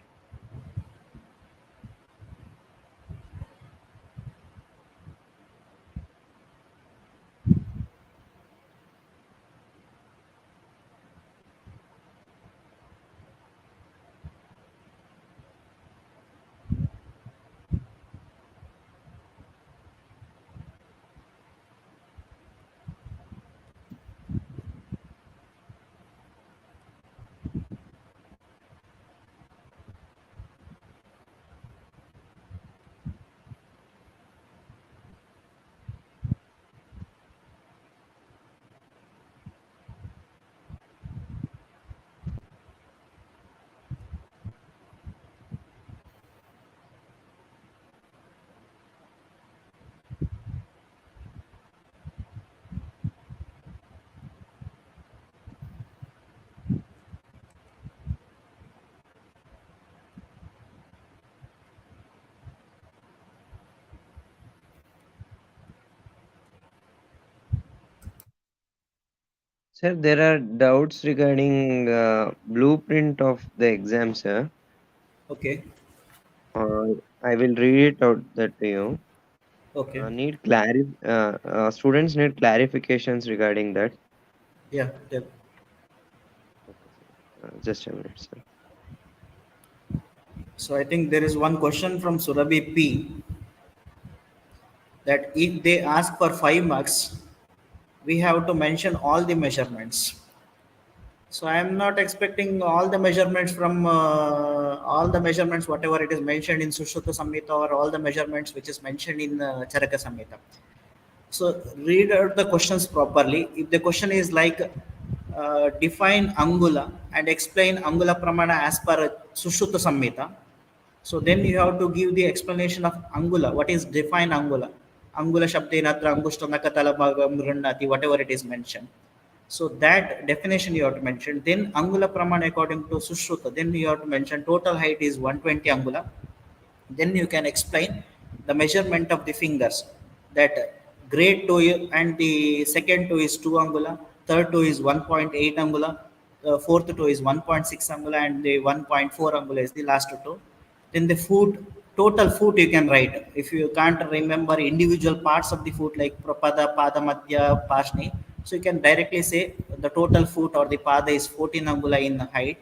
Sir, there are doubts regarding blueprint of the exam, sir. Okay. I will read it out that to you. Okay. Students need clarifications regarding that. Yeah. Yeah. Okay, sir. Just a minute, sir. So I think there is one question from Surabhi P, that if they ask for 5 marks, we have to mention all the measurements. So I am not expecting all the measurements from all the measurements, whatever it is mentioned in Sushruta Samhita, or all the measurements which is mentioned in Charaka Samhita. So read out the questions properly. If the question is like define Angula and explain Angula Pramana as per Sushruta Samhita, so then you have to give the explanation of Angula. What is define Angula? Angula Shabdena Angushtanakatala Mrunati, whatever it is mentioned. So that definition you have to mention. Then Angula Pramana according to Sushruta, then you have to mention total height is 120 Angula. Then you can explain the measurement of the fingers, that great toe and the second toe is 2 angula, third toe is 1.8 angula, fourth toe is 1.6 angula, and the 1.4 angula is the last toe. Then the foot, total foot you can write. If you can't remember individual parts of the foot like prapada, pada, madhya, parshni, so you can directly say the total foot or the pada is 14 angula in height,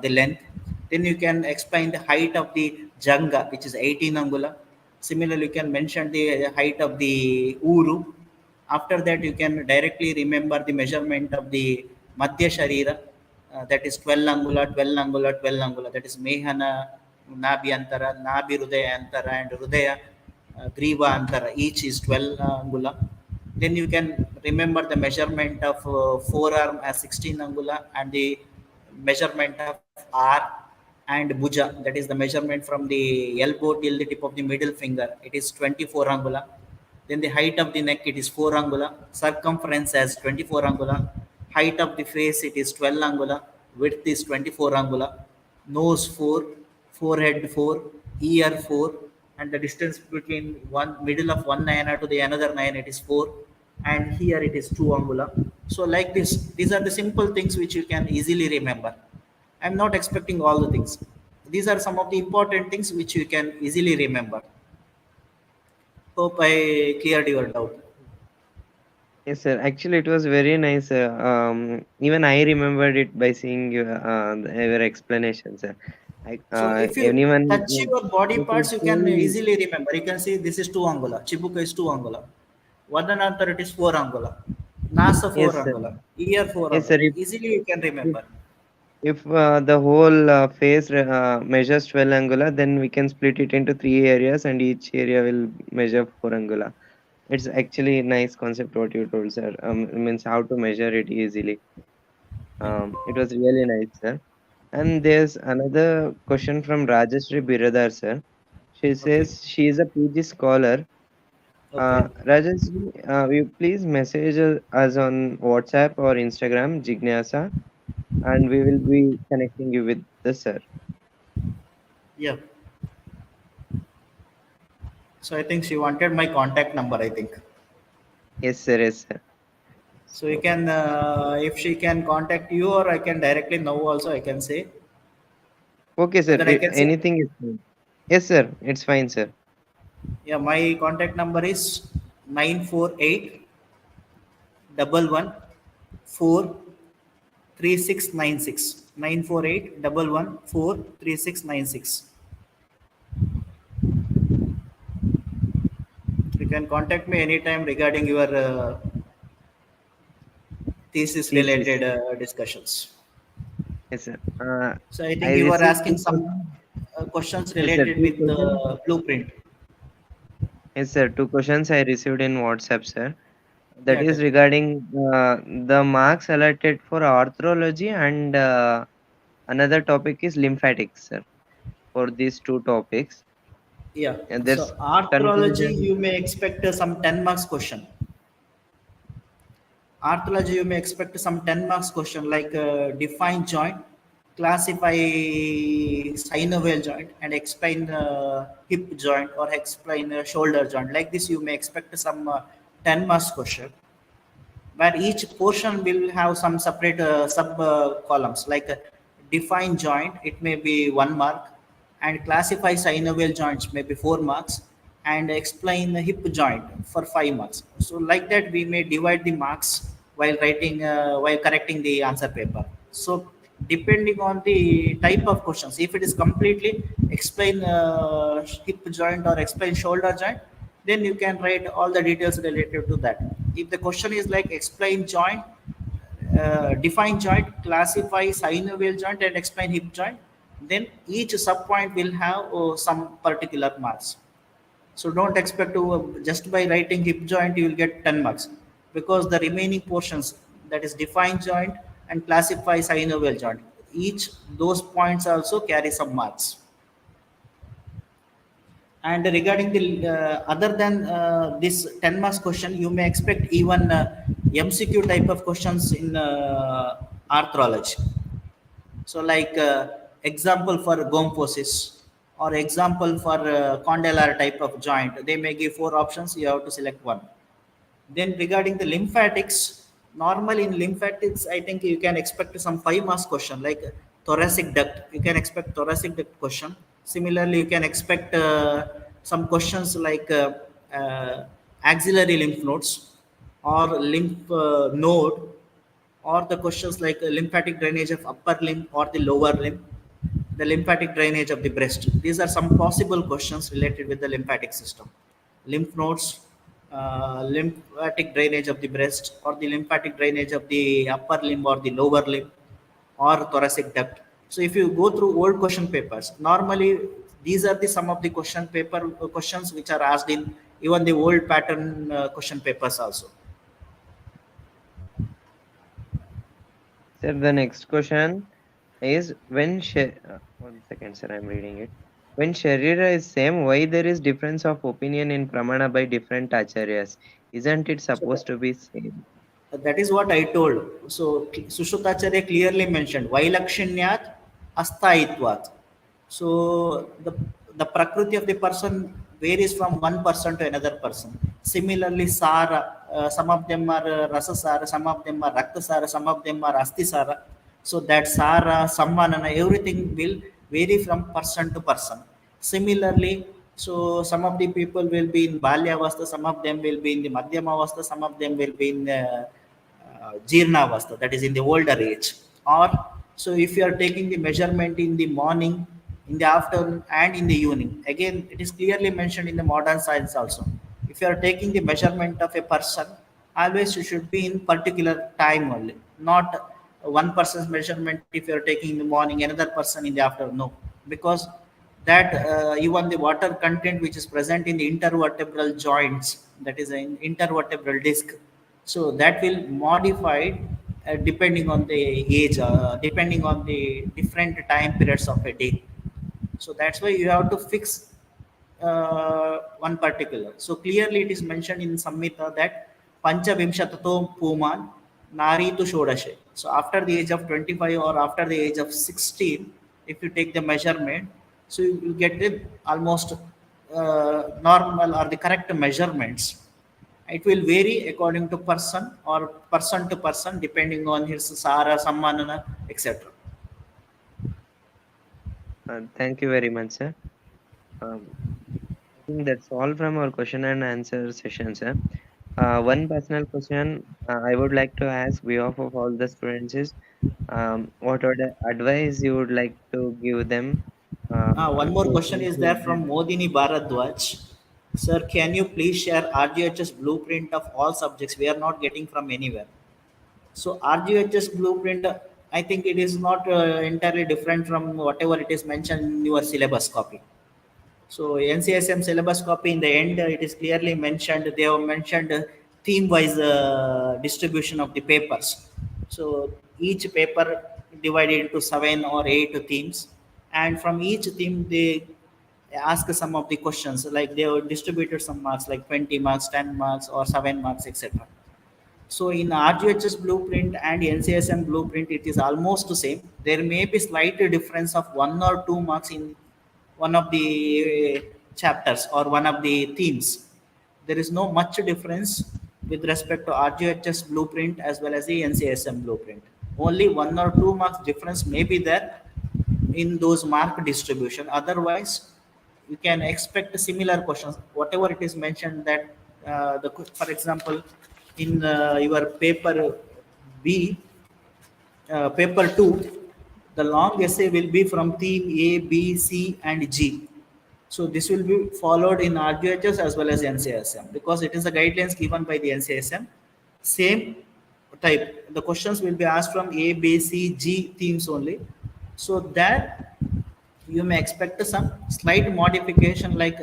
the length. Then you can explain the height of the janga, which is 18 angula. Similarly, you can mention the height of the uru. After that, you can directly remember the measurement of the madhya sharira, that is 12 angula, 12 angula, 12 angula. That is mehana, nabi antara, nabi rudaya antara, and rudaya griva antara. Each is 12 angula. Then you can remember the measurement of forearm as 16 angula, and the measurement of R and bhuja, that is the measurement from the elbow till the tip of the middle finger, it is 24 angula. Then the height of the neck, it is 4 angula, circumference as 24 angula, height of the face, it is 12 angula, width is 24 angula, nose 4, forehead 4, ear 4, and the distance between one middle of one nayana to the another nayana, it is 4, and here it is 2 angula. So like this, these are the simple things which you can easily remember. I'm not expecting all the things. These are some of the important things which you can easily remember. Hope I cleared your doubt. Yes, sir. Actually, it was very nice. Even I remembered it by seeing your explanation, sir. So if you Anyone touch your body who could parts, you can say, easily remember. You can see this is 2 angula. Chibuka is 2 angula. Vadanantar it is 4 angula. Nasa 4 yes, sir. angula. Ear 4 Yes, sir. angula. Easily you can If, remember. if the whole face measures 12 angula, then we can split it into three areas, and each area will measure 4 angula. It's actually a nice concept what you told, sir. Means how to measure it easily. Yeah. It was really nice, sir. And there's another question from Rajashri Biradar, sir. She Okay. says she is a PG scholar. Okay. Rajashri, will you please message us on WhatsApp or Instagram, Jignasa, and we will be connecting you with the sir. Yeah. So I think she wanted my contact number, I think. Yes, sir. Yes, sir. So you So, can, if she can contact you, or I can directly now also I can say, okay, sir. whether I can say, Anything is fine. Yes, sir. It's fine, sir. yeah, my contact number is 948 11 4 3696. 948 11 4 3696. You can contact me anytime regarding your thesis Thesis. related discussions. Yes, sir. So I I think you were received asking two some questions. questions Yes, sir. related Two with questions. the blueprint. Yes, sir. Two questions I received in WhatsApp, sir. That Yeah, is tell. regarding the marks allotted for arthrology, and another topic is lymphatics, sir. For these two topics, Yeah. and there's So arthrology, confusion. you may expect some 10 marks question. Arthology, you may expect some 10 marks question like define joint, classify synovial joint, and explain hip joint, or explain shoulder joint. Like this, you may expect some 10 marks question, where each portion will have some separate sub columns like define joint, it may be 1 mark, and classify synovial joints may be 4 marks, and explain the hip joint for 5 marks. So like that we may divide the marks while writing while correcting the answer paper. So depending on the type of questions, if it is completely explain hip joint or explain shoulder joint, then you can write all the details related to that. If the question is like explain joint, define joint, classify synovial joint, and explain hip joint, then each subpoint will have some particular marks. So don't expect to just by writing hip joint you will get 10 marks, because the remaining portions, that is define joint and classify synovial joint, each those points also carry some marks. And regarding the other than this 10 marks question, you may expect even MCQ type of questions in arthrology. So, like example for gomphosis or example for condylar type of joint, they may give four options. You have to select one. Then regarding the lymphatics, normally in lymphatics, I think you can expect some 5 marks question like thoracic duct. You can expect thoracic duct question. Similarly, you can expect some questions like axillary lymph nodes or lymph node, or the questions like lymphatic drainage of upper limb or the lower limb, the lymphatic drainage of the breast. These are some possible questions related with the lymphatic system. Lymph nodes, lymphatic drainage of the breast, or the lymphatic drainage of the upper limb or the lower limb, or thoracic duct. So if you go through old question papers, normally these are the some of the question paper questions which are asked in even the old pattern question papers also. Sir, the next question is one second, sir, I'm reading it. When Sharira is same, why there is difference of opinion in Pramana by different acharyas? Isn't it So supposed to be same? that is what I told. So Sushrutacharya clearly mentioned Vailakshanyat Asthaitvat. So the prakriti of the person varies from one person to another person. Similarly, Sara, some of them are Rasasara, some of them are Raktasara, some of them are Astisara. So that Sara, Sammanana, everything will vary from person to person. Similarly, so some of the people will be in Balyavastha, some of them will be in the Madhyamavastha, some of them will be in Jirnavastha, that is in the older age. Or so if you are taking the measurement in the morning, in the afternoon, and in the evening, again it is clearly mentioned in the modern science also. If you are taking the measurement of a person, always you should be in particular time only, not one person's measurement if you are taking in the morning, another person in the afternoon. No, because that even the water content which is present in the intervertebral joints, that is an intervertebral disc, so that will modify depending on the age, depending on the different time periods of a day. So that's why you have to fix one particular. So clearly it is mentioned in Samhita that Pancha Vimshatato Puman Nari to Shodashe. So after the age of 25 or after the age of 16, if you take the measurement, so you will get the almost normal or the correct measurements. It will vary according to person or person to person depending on his Sara, Sammanana, etc. Thank you very much, sir. Um, I think that's all from our question and answer session, sir. One personal question I would like to ask behalf of all the students is, what are the advice you would like to give them One more to question is there improve their. from Modini Bharadwaj. Sir, can you please share RGHS blueprint of all subjects? We are not getting from anywhere. So RGHS blueprint, I think it is not entirely different from whatever it is mentioned in your syllabus copy. So NCSM syllabus copy in the end, it is clearly mentioned. They have mentioned theme-wise distribution of the papers. So each paper divided into 7 or 8 themes, and from each theme they ask some of the questions. Like they have distributed some marks, like 20 marks, 10 marks, or 7 marks, etc. So in RGHS blueprint and NCSM blueprint, it is almost the same. There may be slight difference of 1 or 2 marks in one of the chapters or one of the themes. There is no much difference with respect to RGHS blueprint as well as the NCSM blueprint. Only 1 or 2 marks difference may be there in those mark distribution. Otherwise, you can expect similar questions. Whatever it is mentioned that for example, in your paper B, paper 2, The long essay will be from theme A, B, C, and G. So this will be followed in RGHS as well as NCSM because it is the guidelines given by the NCSM. Same type. The questions will be asked from A, B, C, G themes only. So that you may expect some slight modification like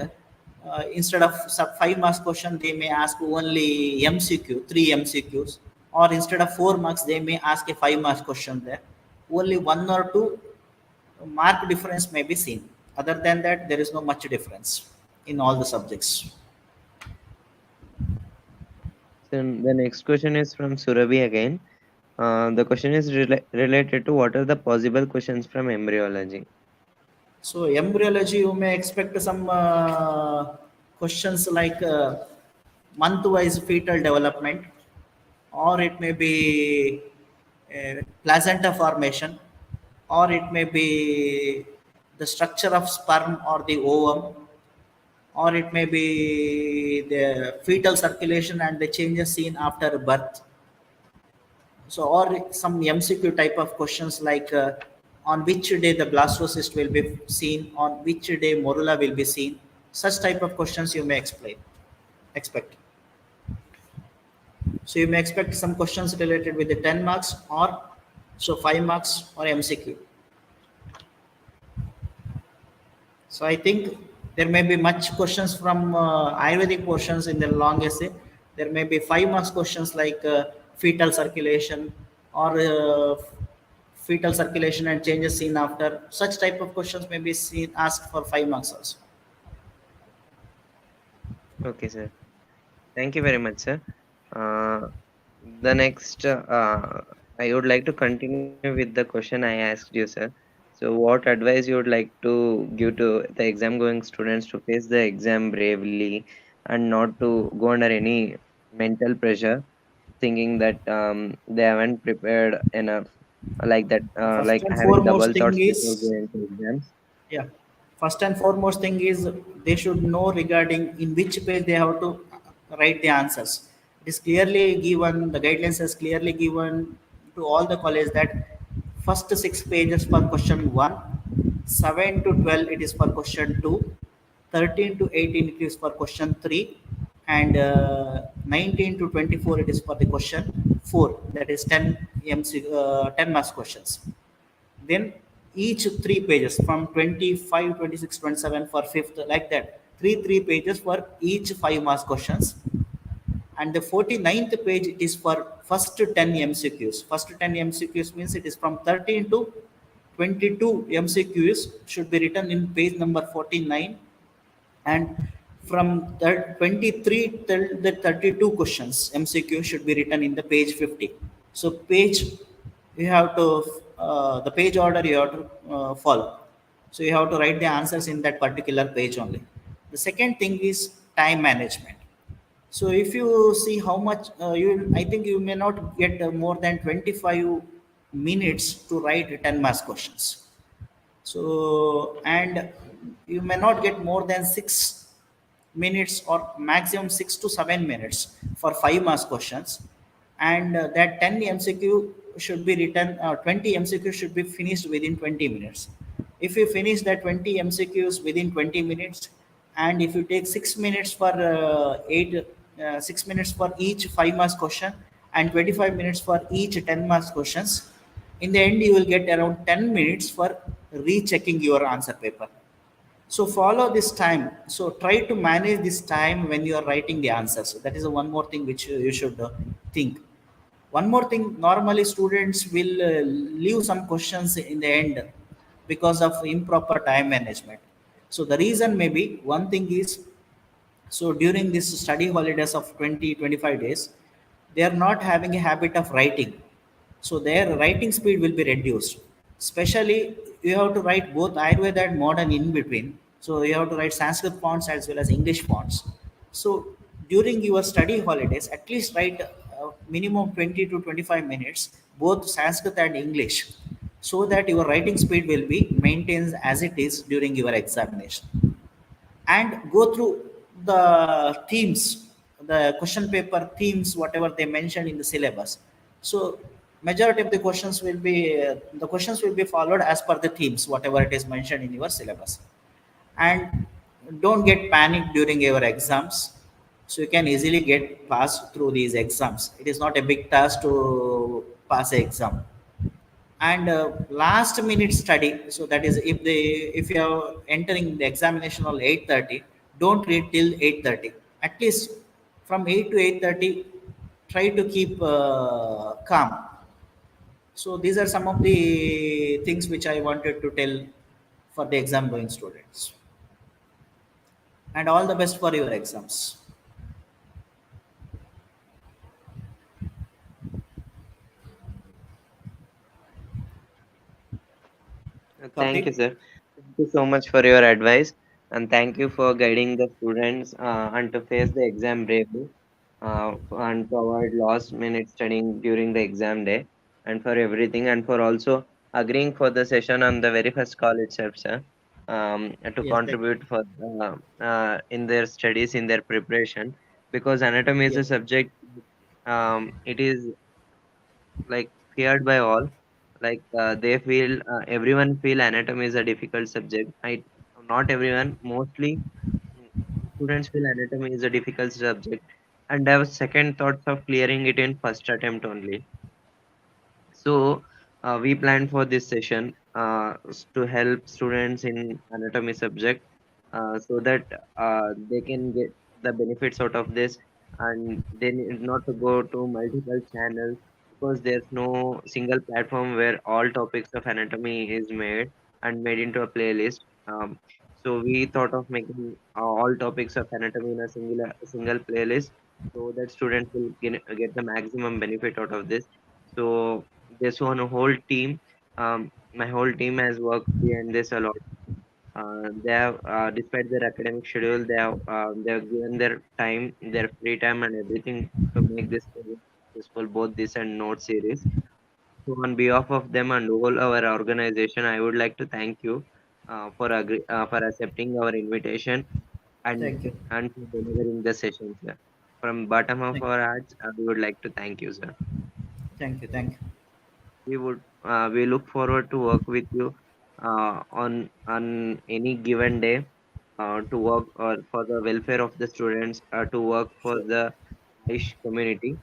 instead of 5 marks question they may ask only MCQ, 3 MCQs, or instead of 4 marks they may ask a 5 marks question there. Only 1 or 2 mark difference may be seen. Other than that, there is no much difference in all the subjects. So the next question is from Surabhi again. The question is related to what are the possible questions from embryology. So embryology, you may expect some questions like month-wise fetal development, or it may be placenta formation, or it may be the structure of sperm or the ovum, or it may be the fetal circulation and the changes seen after birth. So, or some MCQ type of questions like on which day the blastocyst will be seen, on which day morula will be seen. Such type of questions you may expect. So you may expect some questions related with the 10 marks or so 5 marks or MCQ. So I think there may be much questions from Ayurvedic portions in the long essay. There may be 5 marks questions like fetal circulation or fetal circulation and changes seen after. Such type of questions may be seen asked for 5 marks also. Okay, sir. Thank you very much, sir. Uh, the next, I would like to continue with the question I asked you, sir. So, what advice you would like to give to the exam going students to face the exam bravely and not to go under any mental pressure, thinking that they haven't prepared enough, like that, First like and having double foremost thoughts thing before is going to exams. Yeah. First and foremost thing is they should know regarding in which page they have to write the answers. It is clearly given, the guidelines is clearly given to all the college that first 6 pages for question 1, 7 to 12 it is for question 2, 13 to 18 it is for question 3, and 19 to 24 it is for the question 4, that is 10 marks questions. Then each 3 pages from 25, 26, 27 for fifth, like that. Three pages for each 5 marks questions. And the 49th page it is for first 10 MCQs. First 10 MCQs means it is from 13 to 22 MCQs should be written in page number 49, and from 23 till the 32 questions MCQ should be written in the page 50. So page you have to the page order you have to follow. So you have to write the answers in that particular page only. The second thing is time management. So if you see how much I think you may not get more than 25 minutes to write 10 mass questions. So, and you may not get more than 6 minutes or maximum 6 to 7 minutes for 5 marks questions. And that 10 MCQ should be written, 20 MCQ should be finished within 20 minutes. If you finish that 20 MCQs within 20 minutes, and if you take 6 minutes for 6 minutes for each 5 marks question and 25 minutes for each 10 marks questions, in the end you will get around 10 minutes for rechecking your answer paper. So follow this time. So try to manage this time when you are writing the answers. So that is one more thing which you should think. One more thing, normally students will leave some questions in the end because of improper time management. So the reason may be one thing is, so during this study holidays of 20 to 25 days, they are not having a habit of writing. So their writing speed will be reduced. Especially you have to write both Ayurveda and modern in between. So you have to write Sanskrit fonts as well as English fonts. So during your study holidays, at least write minimum 20 to 25 minutes, both Sanskrit and English, so that your writing speed will be maintained as it is during your examination. And go through the themes, the question paper themes, whatever they mentioned in the syllabus. So majority of the questions will be followed as per the themes whatever it is mentioned in your syllabus. And don't get panicked during your exams, so you can easily get passed through these exams. It is not a big task to pass an exam. And last minute study, so that is if you are entering the examination on 8:30, don't read till 8:30. At least from 8 to 8:30, try to keep calm. So these are some of the things which I wanted to tell for the exam going students. And all the best for your exams. Thank you, Karthik? sir. Thank you so much for your advice, and thank you for guiding the students and to face the exam bravely and to avoid last minute studying during the exam day, and for everything, and for also agreeing for the session on the very first call itself, sir. To Yes, thank you. contribute for in their studies, in their preparation, because anatomy is a Yes, subject. It is like feared by all. Like they feel everyone feel anatomy is a difficult subject. I not everyone, mostly students feel anatomy is a difficult subject, and have second thoughts of clearing it in first attempt only. So we planned for this session to help students in anatomy subject so that they can get the benefits out of this, and they need not to go to multiple channels, because there's no single platform where all topics of anatomy is made and made into a playlist. So we thought of making all topics of anatomy in a single playlist, so that students will get the maximum benefit out of this. So this one whole team, my whole team has worked behind this a lot. They have, despite their academic schedule, they have given their time, their free time, and everything to make this very successful, both this and note series. So on behalf of them and all our organization, I would like to thank you for accepting our invitation thank you. and for delivering the session, sir. From bottom of Thank our hearts, we would like to thank you, sir. thank you. Thank you. We look forward to work with you on any given day to work for the welfare of the students, to work for Sure. the Aish community.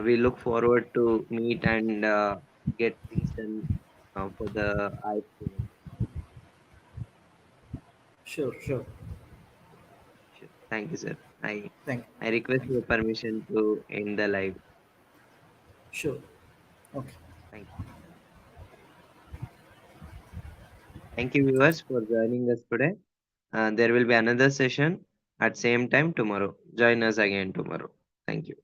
We look forward to meet and get things done for the Aish students. Sure. Sure. Sure. Thank you, sir. Thank you. I request Thank you. your permission to end the live. Sure. Okay. Thank you. Thank you, viewers, for joining us today. There will be another session at same time tomorrow. Join us again tomorrow. Thank you.